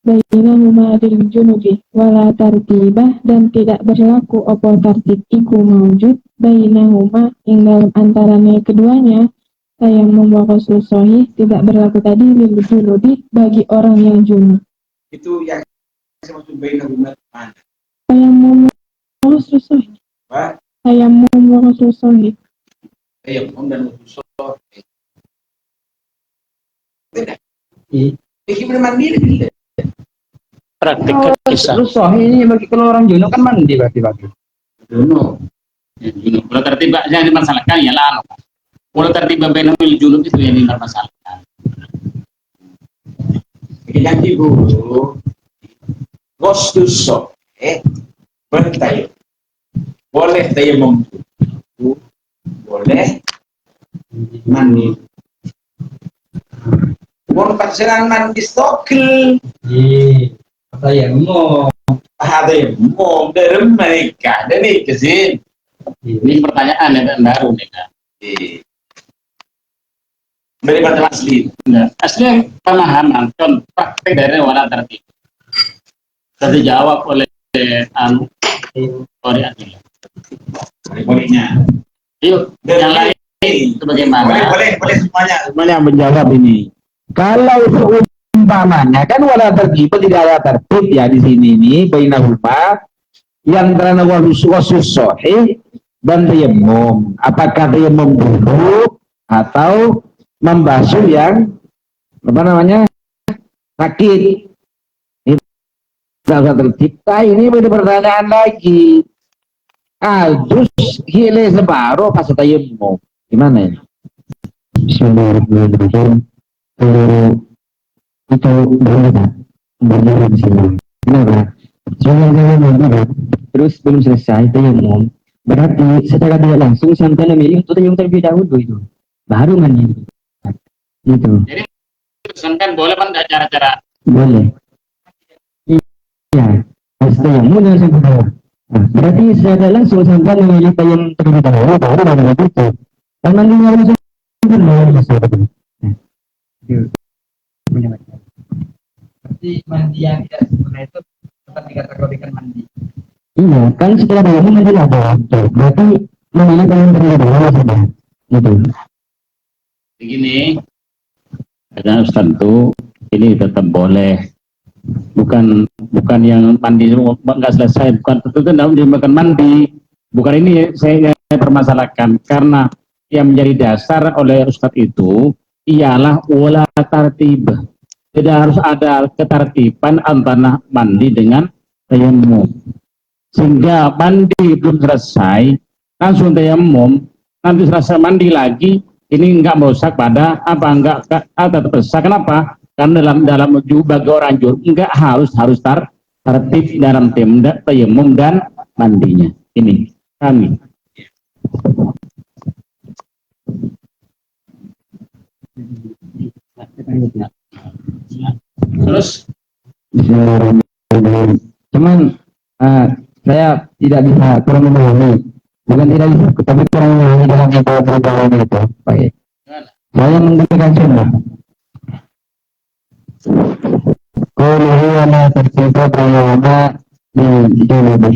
bainahuma lil junubi wala tartibah dan tidak berlaku apa tartib iku maujud bainahuma ing dalam antaranya keduanya tayamum wa ghuslu shahih tidak berlaku tadi lil junubi bagi orang yang junub. Itu yang maksud bainahuma mana? Tayamum wa ghuslu shahih. Pak, Tayamum wa ghuslu shahih. tayammum dan khusus. Beda. Bagaimana mandiri tidak? Praktik Kalau kisah. terus ini bagi kalau orang junub kan mandi berarti. Junub. junub. Kalau tertib yang dimasalahkan ialah kalau tertib bainal junub itu yang dimasalahkan. Yang ibu Gostuso bertayam boleh tayamum, boleh mandi. Bon serang mandi stokel. Tayamum. Ada yang mau dari mereka dari kesini. Ini pertanyaan yang baru nih kan. Daripada asli. Nah, asli pemahaman contoh praktek dari wala tertib. Sudah dijawab oleh Korea. Bolehnya. Yuk, yang lain itu bagaimana? Boleh semuanya. Semuanya menjawab ini. Kalau seumpamanya kan wala tertib tidak ada tertib ya di sini ini bainahuma yang antara wasus sahih dan tayamum. Apakah tayamum dulu atau membasuh yang apa namanya sakit? Ini tidak tercipta. Ini ada pertanyaan lagi. Terus hile separuh pas tayamum gimana ini? Bismillahirrahmanirrahim. Itu berbeda di sini. Kenapa? Terus belum selesai tayamum. Berarti secara tidak langsung sampai memilih untuk tayamum terlebih dahulu itu. Baru mandi. Itu. Jadi kan boleh kan ada cara-cara? Boleh. Iya. Pas tayamum dan sebenarnya. Berarti secara langsung sampai memilih tayamum terlebih dahulu baru mandi itu. Dan mandinya harus berarti mandi yang tidak sempurna itu tetap dikategorikan mandi. Iya, kan setelah tayamum mandi ada waktu. Berarti memilih tayamum terlebih dahulu sudah. Gitu. Begini, karena Ustaz itu ini tetap boleh, bukan yang mandi nggak selesai, bukan tentu tidak dimakan mandi, bukan ini saya permasalahkan karena yang menjadi dasar oleh Ustadz itu ialah wala tartib. Tidak harus ada ketertiban antara mandi dengan tayamum. Sehingga mandi belum selesai, langsung tayamum, nanti selesai mandi lagi, ini enggak merusak pada apa enggak tetap sah. Kenapa? Karena dalam bagi orang jur enggak harus tertib dalam tayamum dan mandinya. Ini kami. Terus cuman saya tidak bisa kurang memahami, bukan tidak bisa, tapi kurang memahami dalam ibadah itu. Baik, saya menggunakan sunnah. Kalau huwa tertiba bayana di junubi.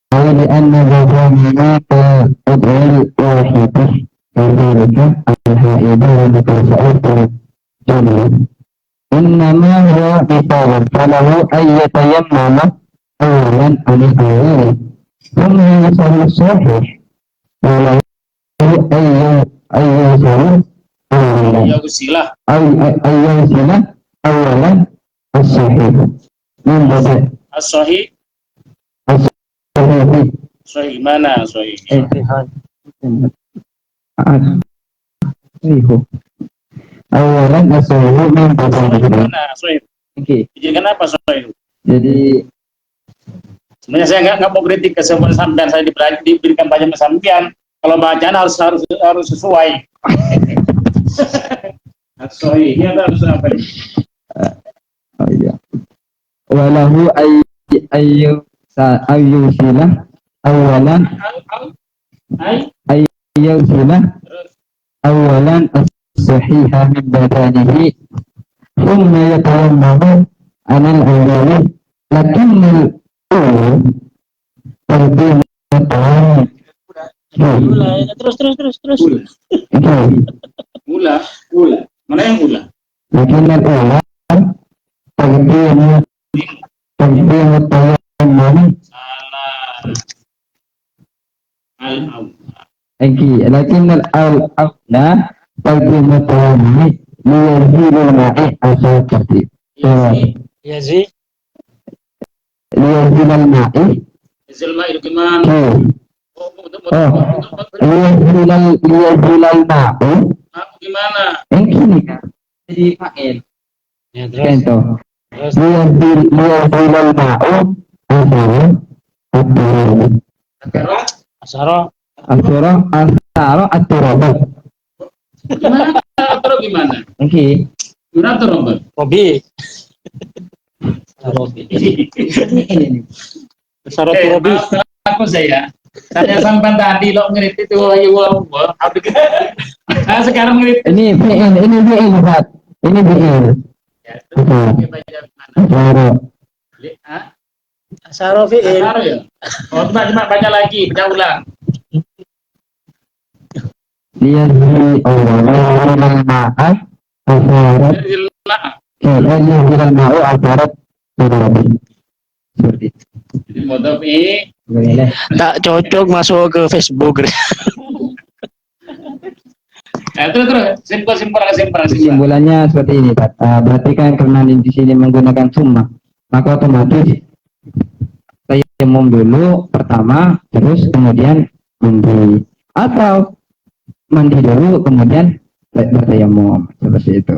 Kalau di anna zahirnya ke udhul wahidih kadzalika al-haidah wa mutasa'id junub. Innama huwa bitawar falahu ayyatayammama awalan anil awali thumma yusalli sahih walahu ayyusalli awalan ayyusalli awalan as-sahih membeda as-sahih sahih mana sahih awalan as-sahih membeda mana sahih. Jadi kenapa sahih? Jadi sebenarnya saya nggak mau kritik ke semua sampean, saya diberikan banyak sampean. Kalau bacaan harus sesuai. Sahih ini harus apa? oh iya. Walahu ayyusila awalan ayyusila awalan as-sahiha min badanihi thumma yatayammamu anil awwali lakinnal Terus. Mula. Mana yang mula? lakinnal awwal taqdimu tayammum lakinnal awla taqdimu tayammum liyazilul ma'i asal tertib. Liyazilul ma'i Isilma itu gimana? Liyazulal ma'u. Aku gimana? Yang ini kan jadi fa'il. Ya, Itu. terus Liyazulal ma'u. asaro Asara at-turab. Gimana? Terus gimana? Oke. Gimana tuh Robert? Robi. Ini. Asaro Robi. Aku saya. Saya sampai tadi lo ngerit itu ayo wah. Nah, sekarang ngerit. Ini fi'il, Ustaz. Ini fi'il. Ya, terus kita baca gimana? Asaro fi'il. Taruh ya. Oh, coba baca lagi, baca ulang. Liyazulal ma'a. Asarat. Liyazulal ma'u asarat turab. Seperti itu. Jadi modal ini Boleh. Tak cocok masuk ke Facebook. terus simpel. Kesimpulannya seperti ini, Pak. Berarti kan karena di sini menggunakan summa, maka otomatis tayamum dulu pertama, terus kemudian mandi, atau mandi dulu kemudian bertayamum, seperti itu.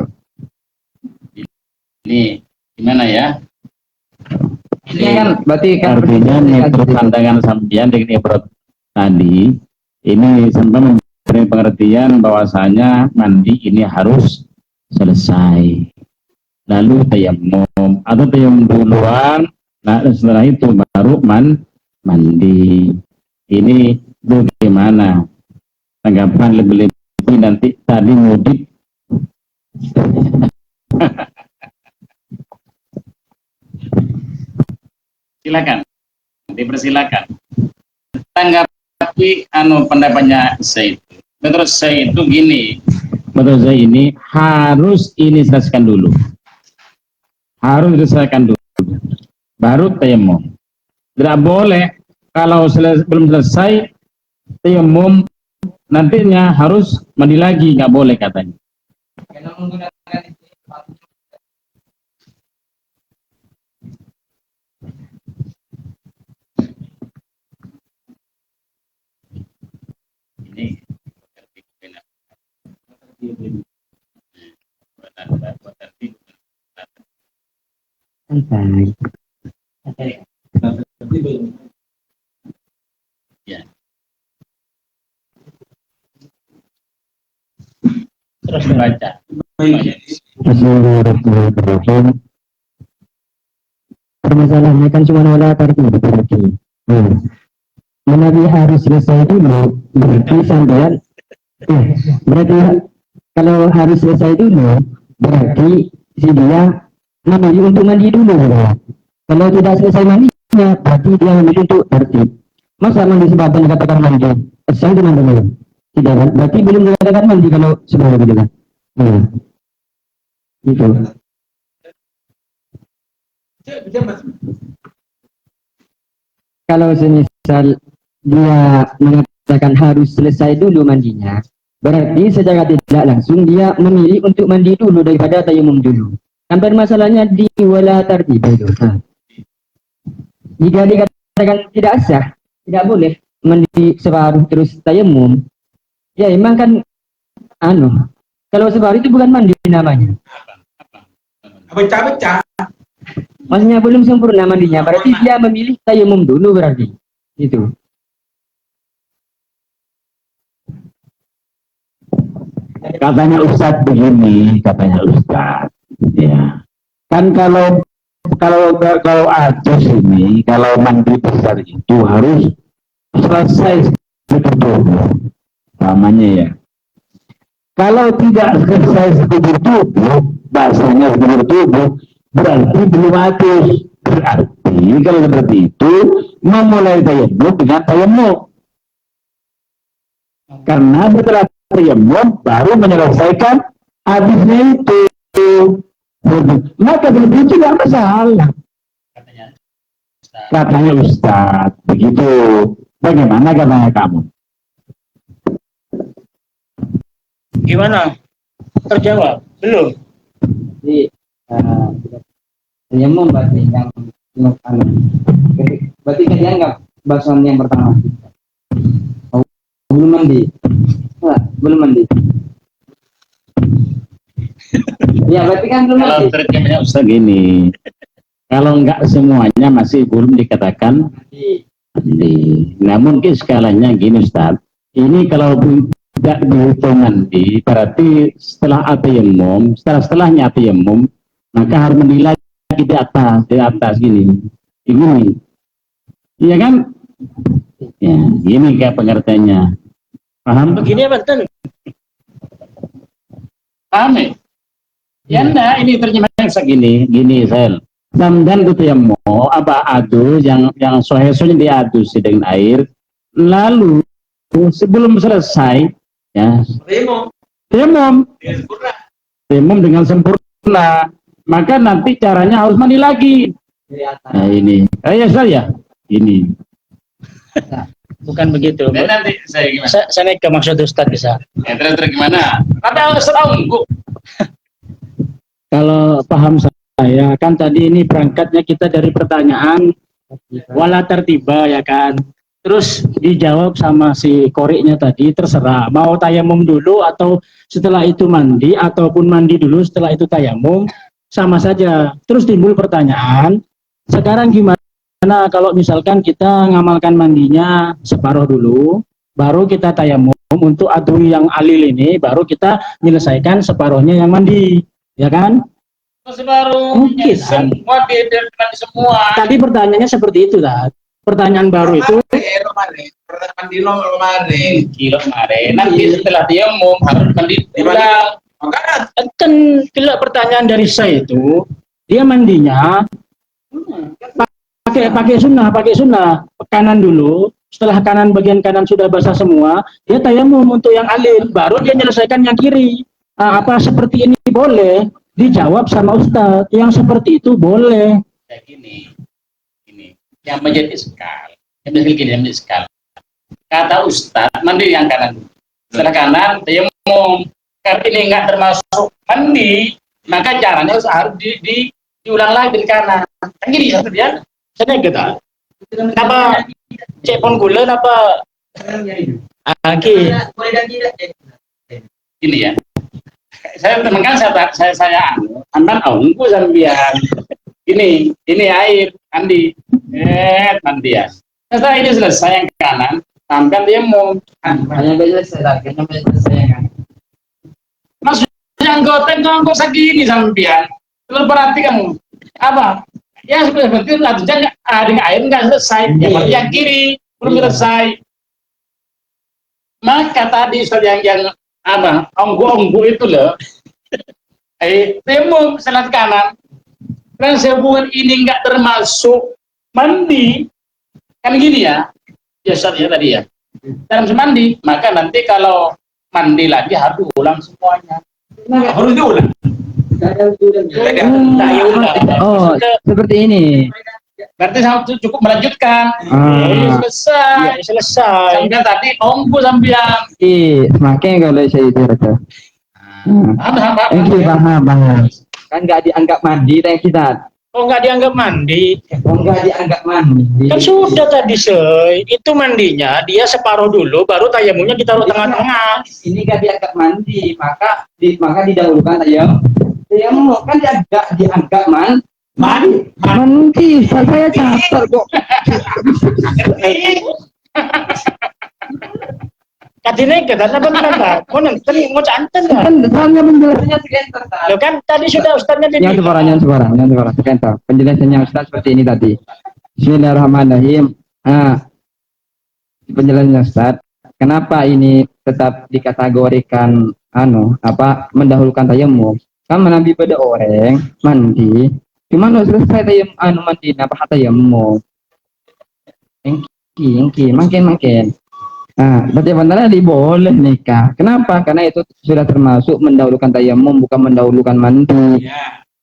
Ini gimana ya? Ini kan berarti kan Artinya menurut pandangan sampean dengan ibarat tadi, ini sampai memberi pengertian bahwasanya mandi ini harus selesai. Lalu tayamum atau tayamum duluan, nah setelah itu baru mandi. Ini bagaimana tanggapan lebih nanti tadi mudik. Silakan, dipersilakan. Tanggapi pendapatnya saya itu. Menurut saya itu gini, menurut saya ini harus ini selesaikan dulu. Harus diselesaikan dulu. Baru tayamum. Tidak boleh kalau belum selesai tayamum nantinya harus mandi lagi, nggak boleh katanya. Ini santai. ya. Terus baca. Bismillahirrahmanirrahim. Permasalahannya kan cuma wala tartib berarti. Nabi harus selesai dulu, berarti sampean berarti kalau harus selesai dulu, berarti si dia memilih untuk mandi dulu. Ya. Kalau tidak selesai mandinya, berarti dia memilih untuk tertib. Masa mandi sebabnya dikatakan mandi? Selesai itu mandi dulu. Tidak kan? Berarti belum dikatakan mandi kalau sudah begitu kan? Itu. Kalau semisal dia mengatakan harus selesai dulu mandinya, berarti secara tidak langsung dia memilih untuk mandi dulu daripada tayamum dulu. Kan masalahnya di wala tartib itu. Jika dikatakan tidak sah, tidak boleh mandi separuh terus tayamum. Ya emang kan kalau separuh itu bukan mandi namanya. Pecah-pecah. Maksudnya belum sempurna mandinya, berarti dia memilih tayamum dulu berarti. Itu. Katanya Ustadz begini, katanya Ustadz, ya. Kan kalau Aceh ini, kalau mandi besar itu harus selesai sekujur tubuh, namanya ya. Kalau tidak selesai sekujur tubuh, bahasanya sekujur tubuh, berarti belum habis. Berarti kalau seperti itu, memulai tayamum dengan tayamum. Karena setelah tayamum baru menyelesaikan habisnya itu. Maka begitu tidak masalah. Katanya Ustadz, begitu. Bagaimana katanya kamu? Gimana? Terjawab? Belum? Jadi tayamum berarti yang berarti kan dianggap bahasan yang pertama. Oh, belum mandi. Enggak, belum mandi. Ya, berarti kan belum Kalau mandi. terjemahnya Ustaz gini, kalau enggak semuanya masih belum dikatakan mandi. Nah mungkin skalanya gini Ustaz, ini kalau tidak dihitung mandi, berarti setelah atayamum, setelahnya atayamum, maka harus mandi lagi di atas gini, ini, iya kan? Ya, gini kayak pengertiannya, paham? Begini ya Banten. Paham ya? Ya enggak, ini terjemahnya segini, gini Sel. Samdan itu yang mau apa adu yang sohesonya diadu dengan air, lalu sebelum selesai ya temum dengan sempurna, maka nanti caranya harus mandi lagi. Nah ini, ya saya ini. Bukan begitu. Dan nanti saya gimana? Saya naik ke maksud Ustaz bisa. Ya, terus gimana? Ada setahun, Bu. Kalau paham saya kan tadi ini berangkatnya kita dari pertanyaan wala tertiba ya kan. Terus dijawab sama si koriknya tadi terserah mau tayamum dulu atau setelah itu mandi ataupun mandi dulu setelah itu tayamum sama saja. Terus timbul pertanyaan, sekarang gimana kalau misalkan kita ngamalkan mandinya separuh dulu, baru kita tayamum untuk adui yang alil ini, baru kita menyelesaikan separuhnya yang mandi. Ya kan? Masih baru. Mungkin. Semua mandi semua. Tadi pertanyaannya seperti itu lah. Pertanyaan baru itu. Kilo kemarin. Nanti setelah tayamum harus mandi ulang. Kan kalau pertanyaan dari saya itu, dia mandinya pakai sunnah, kanan dulu. Setelah bagian kanan sudah basah semua, dia tayamum untuk yang alil, baru dia menyelesaikan yang kiri. Apa seperti ini boleh? Dijawab sama Ustadz, yang seperti itu boleh. Ya gini, yang menjadi sekal. Kata Ustadz, mandi yang kanan. Setelah kanan, tayamum. Karena ini nggak termasuk mandi, maka caranya harus diulang lagi di kanan. Kan gini, ya? Saya kata, Apa cepon gula apa? Aki. Gini ya. Saya temankan saya antan ongku sambian. Ini air mandi. Mandi ya. Setelah ini selesai yang kanan, tamkan dia mau Hanya selesai kan. maksudnya anggota segini sambian. Terus perhatikan apa? Ya seperti itu dengan air nggak selesai. Yang kiri belum selesai. Maka tadi yang apa? Onggu itu loh. Temu selat kanan. Dan sehubungan ini nggak termasuk mandi. Kan gini ya. Ya ya tadi ya. Dalam semandi, maka nanti kalau mandi lagi harus diulang semuanya. Harus diulang. Oh, seperti ini. Berarti cukup melanjutkan. Selesai. Sampai tadi onggu sambian. Semakin kalau saya itu rasa. Paham. Kan nggak dianggap mandi tadi kita. Oh nggak dianggap mandi. Nggak dianggap mandi. Kan sudah tadi itu mandinya dia separuh dulu, baru tayamumnya ditaruh tengah-tengah. Ini nggak dianggap mandi, maka didahulukan tayamum. Tayamum kan dianggap mandi. Saya catat kok. Katanya kita benar mau nonton mau canten kan? Hanya penjelasannya sekitar. Lo kan tadi sudah ustaznya di Yang sebarang sekitar. Penjelasannya Ustaz seperti ini tadi. Bismillahirrahmanirrahim. Penjelasannya Ustaz, kenapa ini tetap dikategorikan mendahulukan tayamum? Kan Nabi pada orang mandi, cuma udah selesai tayamum mandi tayamum. Makin. Berarti sebenarnya boleh nikah. Kenapa? Karena itu sudah termasuk mendahulukan tayamum, bukan mendahulukan mandi.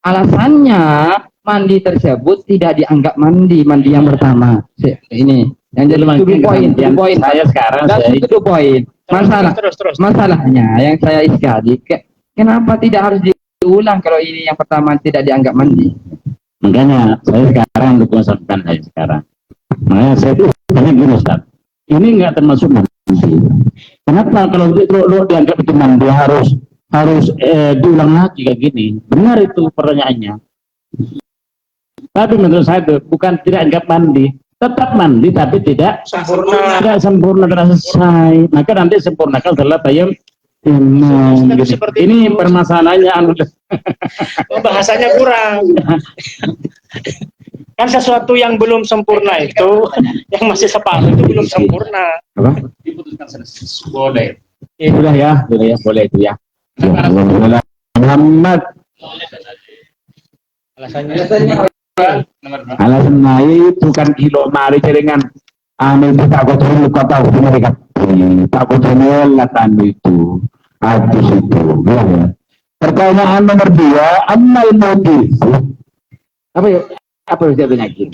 Alasannya mandi tersebut tidak dianggap mandi yang pertama. Ini yang jadi poin. Saya sekarang itu poin. Masalahnya yang saya iskali, kenapa tidak harus diulang kalau ini yang pertama tidak dianggap mandi? Makanya saya sekarang untuk konsultan saya sekarang. Makanya saya itu tanya gini Ustaz, ini nggak termasuk mandi. Kenapa kalau lo dianggap itu mandi harus diulang lagi kayak gini? Benar itu pertanyaannya. Tapi menurut saya itu bukan tidak anggap mandi, tetap mandi tapi tidak sempurna, tidak selesai. Maka nanti sempurnakan setelah tayamum. Ini permasalahannya Bahasanya kurang. Kan sesuatu yang belum sempurna itu, yang masih separuh itu belum sempurna. apa? Boleh. Sudah ya, boleh itu ya. Muhammad alasannya itu kan kilo mari jaringan anu itu takut luka tahu mereka takut latan itu habis itu ya. Pertanyaan nomor 2, amal motif apa ya, apa yang saya tanyakan?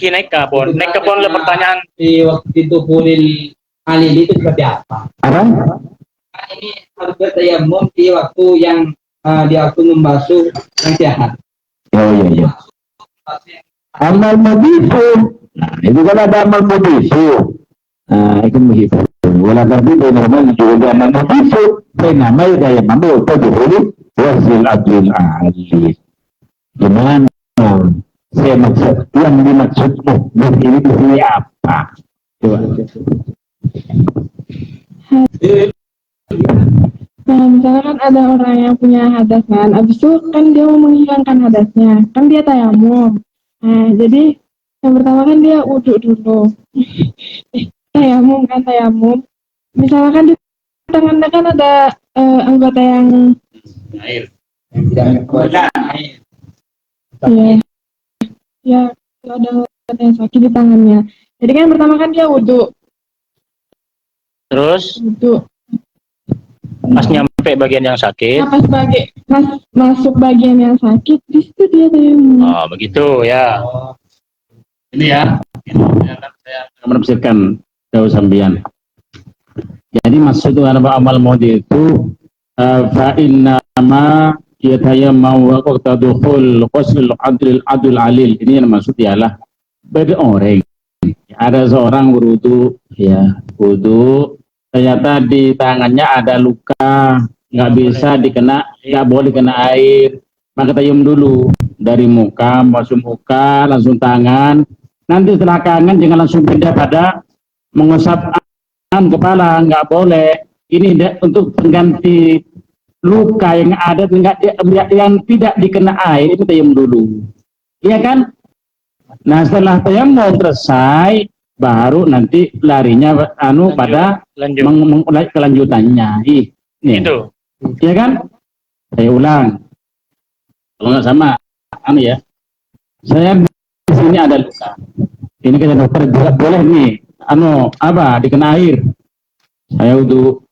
Naik kebon le pertanyaan. Di waktu itu pulil halil itu seperti apa? Apa? Ini harus bertayamum di waktu yang di waktu membasuh yang sehat. Oh iya. Amal modifu. Nah, itu kan ada amal modifu. Nah, itu modifu. Wala tapi normal juga amal modifu. Nama daya mampu tadhuru wasil adil ali. Gimana? Saya maksud yang dimaksud ini di sini apa? Coba. Nah, misalkan ada orang yang punya hadas kan, abis itu kan dia mau menghilangkan hadasnya, kan dia tayamum. Nah, jadi yang pertama kan dia wudhu dulu. Tayamum. Misalkan di tangannya kan ada anggota yang Air. ya ada anggota yang sakit di tangannya. Jadi kan pertama kan dia wudhu. Terus Wudhu. pas nyampe bagian yang sakit. Nah, pas masuk bagian yang sakit, di situ dia tayamum. Oh, begitu ya. Ini ya. Saya menafsirkan jauh sambian. Jadi maksud amal modi itu fa inna ma yatayammau wa tadkhul qasl adul alil. Ini yang maksud ialah bagi orang ada seorang berwudu ternyata di tangannya ada luka, nggak bisa nggak boleh kena air, maka tayamum dulu dari muka, masuk muka langsung tangan, nanti setelah kangen jangan langsung pindah pada mengusap kepala, nggak boleh. Ini untuk pengganti luka yang ada yang tidak dikena air, itu tayamum dulu, iya kan? Nah setelah tayamum selesai baru nanti larinya pada kelanjutannya. Itu. Iya kan? Saya ulang. Kalau nggak sama, ya. Saya di sini ada luka. Ini kata dokter juga boleh nih, dikena air. Saya wudhu,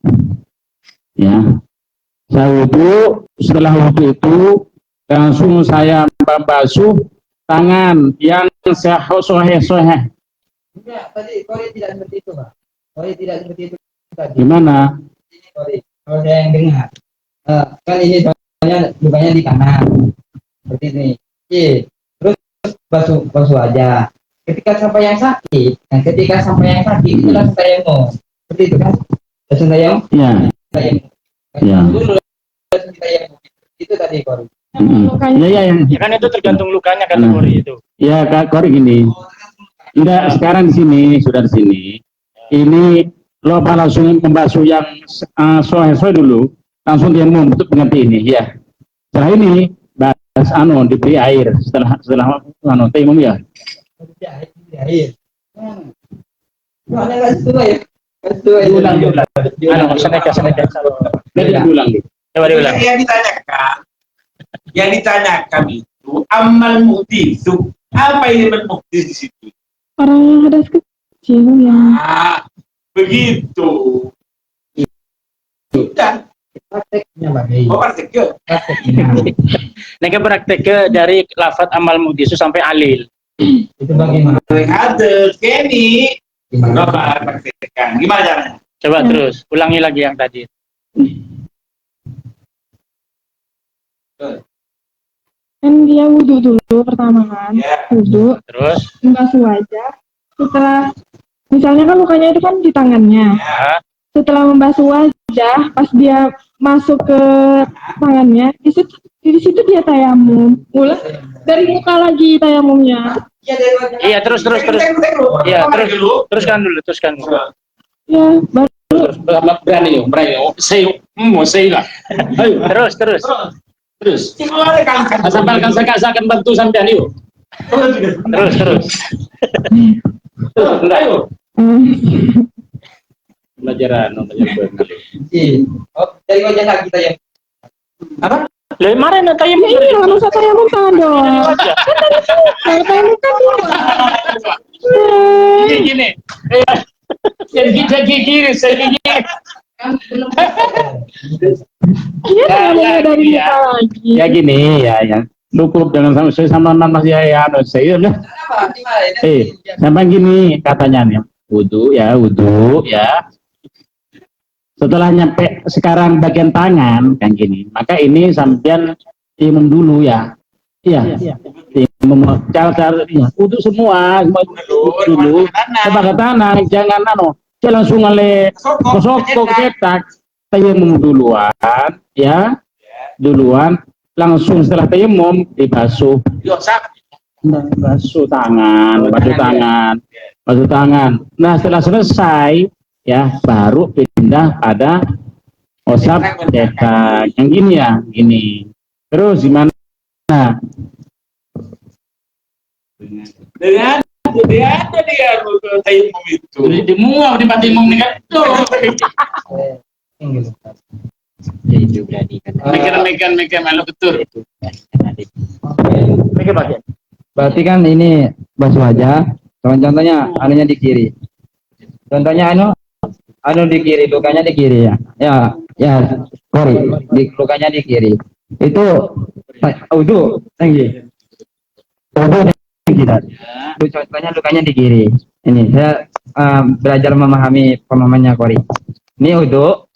ya. Saya wudhu. Setelah wudhu itu langsung saya membasuh tangan yang soheh. Enggak, tadi Kori tidak seperti itu, Pak. Kori tidak seperti itu tadi. Gimana? Ini Kori, kalau saya yang dengar. Kan ini soalnya lukanya di kanan. Seperti ini. Terus basuh aja. Ketika sampai yang sakit, itu langsung tayamum. Seperti itu kan? Langsung tayamum? Iya. Iya. Dulu langsung tayamum. Itu tadi Kori. Iya. Ya kan itu tergantung lukanya kategori itu. Ya, Kak Kori gini. Tidak, sekarang sudah di sini. Ini lo langsung membasuh yang sohe dulu, langsung dia untuk mengganti ini, ya. Setelah ini bahas diberi air setelah tayamum ya. Air. Mana enggak sesuai ya? Sesuai. Diulang. Diulang. Coba diulang. Yang ditanyakan itu amal muhdisu. Apa ini muhdis di situ? Orang yang hadas kecil ya. Begitu. Sudah. Prakteknya bagaimana? Prakteknya. Nega praktek dari lafaz amal muhdisu sampai alil. Itu bagaimana? Ada Kenny. Coba praktekkan. Gimana caranya? Coba terus ulangi lagi yang tadi. Kan dia wudhu dulu pertama kan, wudhu, Terus membasuh wajah. Setelah misalnya kan lukanya itu kan di tangannya. Setelah membasuh wajah, pas dia masuk ke tangannya, di situ dia tayamum. Mulai dari muka lagi tayamumnya. Iya, terus. Iya, teruskan dulu. Ya, baru Terus berani. Saya lah. Ayo, terus. Sampai saya akan bantu sampean yuk. Terus. Ayo. Belajar berenang. Oh, dari wajah kaki kita ya. Lah mana tayamum? ya ini nggak usah tayamum tangan dong. Kan tadi sudah tayamum kan dua. Gini. Yang gini, saya gini. Iya tayamumnya dari muka lagi. Ya gini, ya. Cukup dengan sama masih saya udah. Sampai gini katanya nih. Wudu ya. Setelah nyampe sekarang bagian tangan kan gini, maka ini sampean timum dulu ya. Iya. Timum cara wudu semua dulu. Sebagai tanah jangan langsung kosok cetak. Tayamum duluan ya. Langsung setelah tayamum dibasuh. Basuh tangan. Nah, setelah selesai ya baru pindah pada osap cetak. Yang gini ya, gini. Terus gimana? Dengan dia tayamum itu. Dimuang di timum nih kan. Mekan malu betul. Berarti kan ini basuh wajah. Contohnya anunya di kiri. Contohnya anu di kiri, lukanya di kiri ya. Lukanya di kiri. Itu wudu tinggi. Contohnya lukanya di kiri. Ini saya belajar memahami pemahamannya Kori. Ini wudu,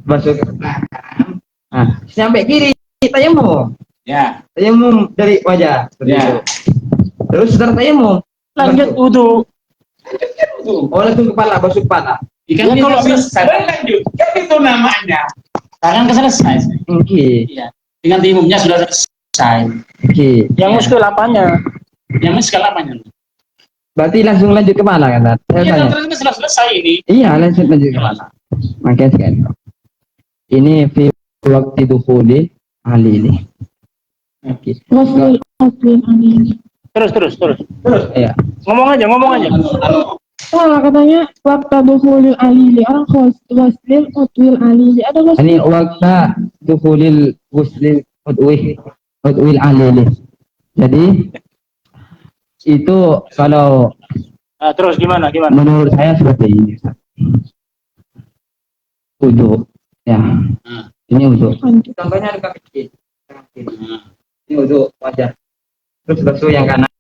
basuh ke belakang. Sampai kiri tayamum. Ya. Tayamum dari wajah. Ya. Terus setelah tayamum Lanjut wudu. langsung kepala, basuh kepala. Ikan kalau selesai lanjut, kan itu namanya. Tangan selesai. Oke. Iya. Dengan timumnya sudah selesai. Oke. Yang muskil apanya? Yang sekali apanya? Berarti langsung lanjut kepala kan? Saya Iya, tanya. terus sudah selesai ini. Iya, langsung lanjut kepala. Makanya sekali. Ini fi waktu dukhuli ahli ini. Oke. Ghusl amin. Terus. Iya. Ngomong aja. Salah katanya waktu dukhulil alili orang ghusl utwil alili ada ghusl. Ini waktu dukhulil ghusli udwil ahli ini. Jadi itu kalau Terus gimana? menurut saya seperti ini. Wudu. Ya. Ini wudu. Contohnya luka kecil. Ini wudu wajah. Terus basuh yang kanan.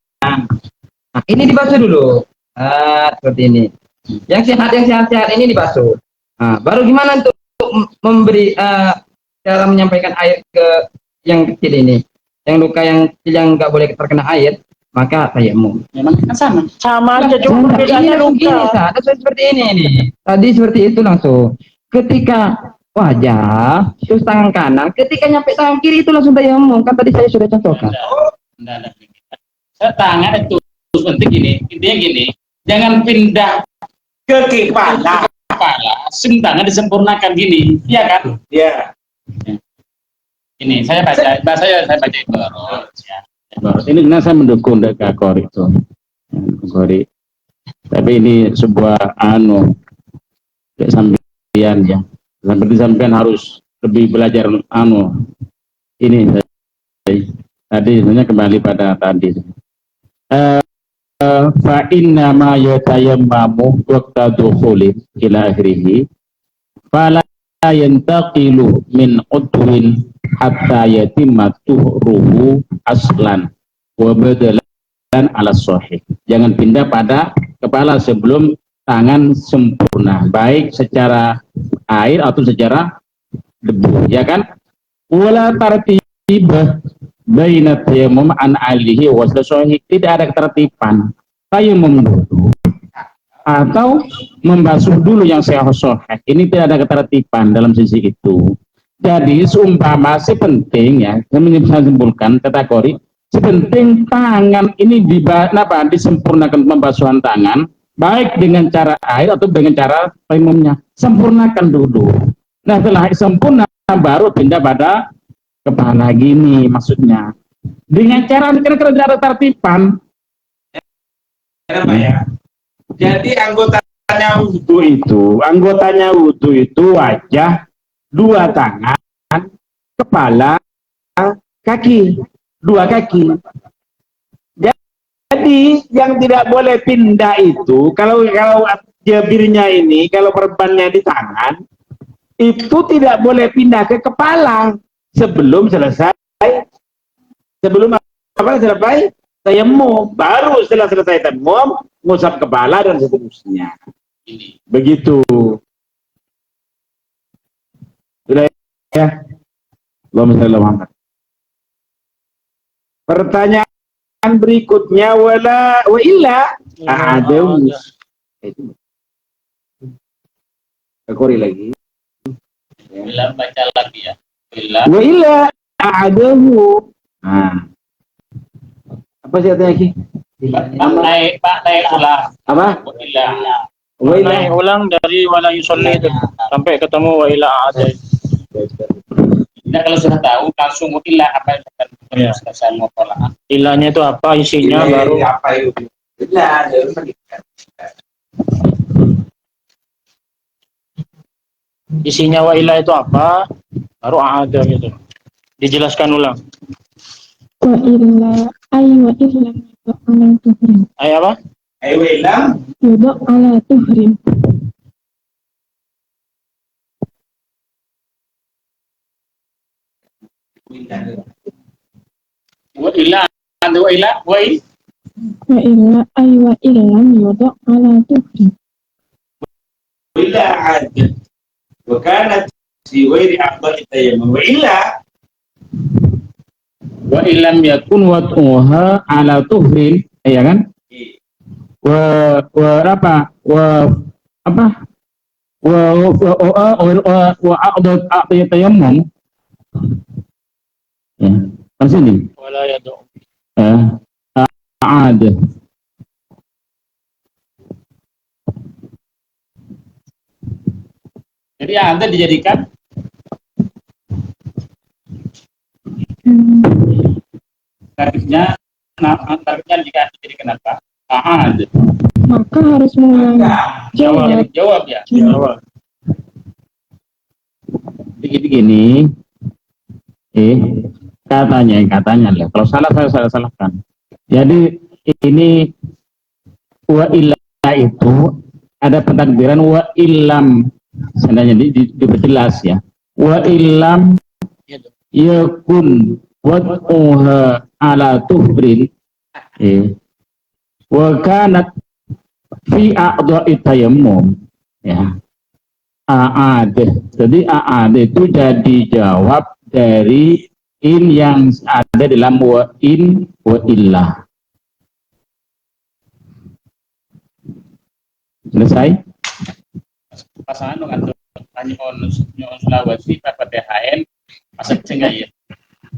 Nah, ini dibasuh dulu. Seperti ini. Yang sehat ini dibasuh. Nah, baru gimana untuk memberi cara menyampaikan air ke yang kecil ini. Yang luka yang kecil yang nggak boleh terkena air, maka tayamum. Memang kan sama aja cuma Ini bedanya langsung gini, luka. seperti ini nih. Tadi seperti itu langsung. Ketika wajah, terus tangan kanan, ketika nyampe tangan kiri itu langsung tayamum. Kan tadi saya sudah contohkan. Enggak. Tangan itu penting gini, intinya gini, jangan pindah Ke kepala. tangan disempurnakan gini, iya kan? Ya. Ini saya baca itu. Ya. Ini karena saya mendukung Kak Kori itu. Kori. Tapi ini sebuah sampean ya. Seperti sampean harus lebih belajar ini tadi sebenarnya kembali pada tadi. Fa inna ma yatayammamu waqta dukhuli ila akhirih fala yantaqilu min udwin hatta yatimma tuhruhu aslan wa badalan ala sahih. Jangan pindah pada kepala sebelum tangan sempurna, baik secara air atau secara debu, ya kan? Wala tartibah baina tayammum an alihi wa sahih. Tidak ada ketertiban. Tayamum dulu atau membasuh dulu yang sahih. Ini tidak ada ketertiban dalam sisi itu. Jadi seumpama si penting ya, saya simpulkan kategori si penting tangan ini disempurnakan pembasuhan tangan, baik dengan cara air atau dengan cara primumnya. Sempurnakan dulu. Nah setelah sempurna baru pindah pada kepala gini maksudnya. Dengan cara kira-kira tidak ada tertiban. Kenapa ya? Jadi anggotanya wudhu itu wajah, dua tangan, kepala, kaki, dua kaki. Jadi yang tidak boleh pindah itu kalau jabirnya ini, kalau perbannya di tangan, itu tidak boleh pindah ke kepala sebelum selesai tayamum. Baru setelah selesai tayamum ngusap kepala dan seterusnya. Begitu. Sudah ya. Allahumma shalli ala Muhammad. Pertanyaan berikutnya wa illa a'adahu. Kori lagi. Bila baca lagi ya. Wa illa a'adahu. Nah. Apa sih artinya Ki? Naik ulang. Apa? Wa ila ulang dari wala yusolli itu sampai ketemu wa ila ada. Nah, kalau sudah tahu langsung ilah apa yang saya mau tolak. Ilahnya itu apa, isinya baru apa itu? isinya wa ila itu apa, baru ada gitu. Dijelaskan ulang. Wa illa yudok ala tuhrim. Ay apa? Ayo ilang. Yudok ala tuhrim. Wa ilah Wa illam yudok ala tuhrim. Illa ada. Bukan si wairi afdal tayammum. Wa illam yakun wat'uha ala tuhrin, ya kan? Wa tayammum. Ya, kan sini. Wala yadu. Ada. Jadi Anda dijadikan tarifnya jika dijadikan apa? Ada. Maka harus mengulangi. Jawab ya. Jawab. Begini. Katanya lah. Kalau salah saya salahkan. Jadi ini wa illa itu ada pentakdiran wa illam. Seandainya diperjelas ya. Wa illam yakun wat'uha ala tuhrin wa kanat fi a'dha'i tayammum ya. Jadi itu jadi jawab dari in yang ada dalam wa illah. Selesai? Pasangan dengan tanya on Sulawesi apa THN masa enggak ya?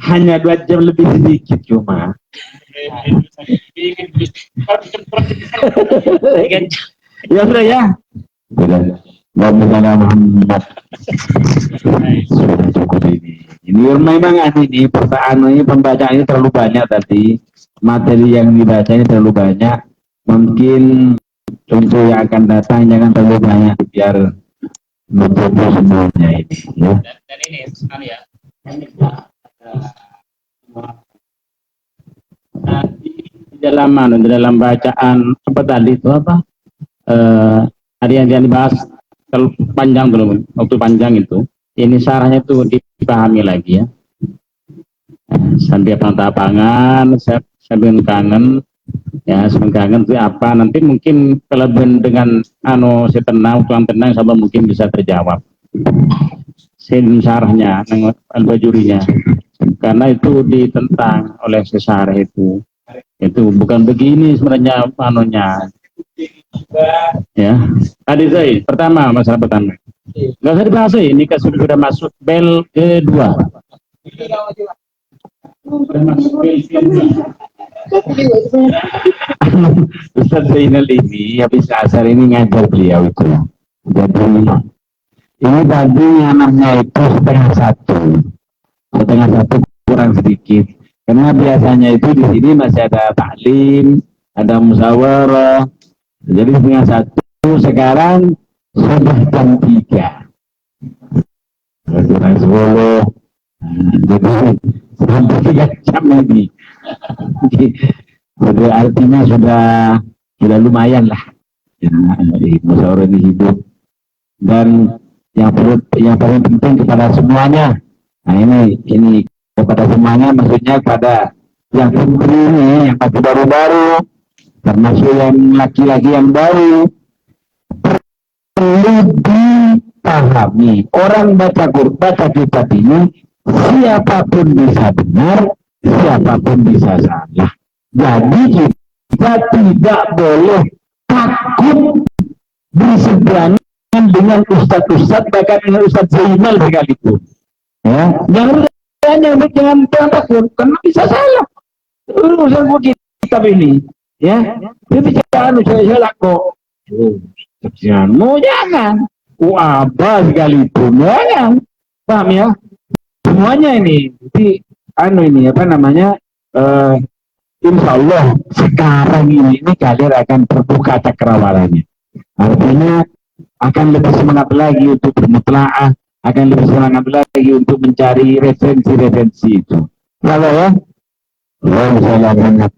Hanya 2 jam lebih sedikit cuma. Ya sudah ya. Muhammad. Sudah cukup ini. Ini memang ini pertanyaan ini pembacaan ini terlalu banyak tadi. Materi yang dibaca ini terlalu banyak. Mungkin untuk yang akan datang jangan terlalu banyak biar menutup semuanya ini. Ya. Dan ini sekali ya. Di dalam bacaan apa tadi itu apa? Ada yang dibahas terlalu panjang belum? Waktu panjang itu. Ini sarahnya itu dipahami lagi ya. Sambil pangan, sambil kangen. Ya, kangen itu apa? Nanti mungkin kelebihan dengan saya tenang, tuan tenang, sama mungkin bisa terjawab. Sarahnya, al-bajurinya, karena itu ditentang oleh sesarah itu bukan begini sebenarnya Ya, tadi saya pertama masalah pertama. Nggak usah dibahas ini kan sudah masuk bel kedua. Sudah masuk bel kedua. Ustaz Zainal ini habis asar ini ngajar beliau itu. Jadi ini tadi anaknya itu setengah satu kurang sedikit. Karena biasanya itu di sini masih ada taklim, ada musyawarah. Jadi setengah satu, sekarang sudah jam 3. Kurang 10. Jadi sampai 3 jam lagi. Jadi artinya sudah lumayan lah. Ya, musyawarah ini hidup. Dan yang paling penting kepada semuanya. Nah ini kepada semuanya, maksudnya pada yang putri ini, yang masih baru-baru, termasuk yang laki-laki yang baru, perlu dipahami. Orang baca kitab ini, siapapun bisa benar, siapapun bisa salah. Jadi kita tidak boleh takut berseberangan dengan ustadz-ustadz, bahkan dengan Ustadz Zainal sekalipun. Ya, jangan takut, karena bisa salah. Urusan kitab ini, ya, dia bicara saya kok. Jangan, apa sekalipun, jangan, paham ya? Semuanya ini, jadi ini apa namanya? Insya Allah sekarang ini kalian akan terbuka cakrawalanya. Artinya akan lebih semangat lagi untuk bermutlaah, akan lebih semangat lagi untuk mencari referensi itu. Kalau ya, salah banget.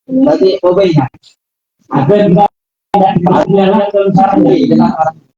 Berarti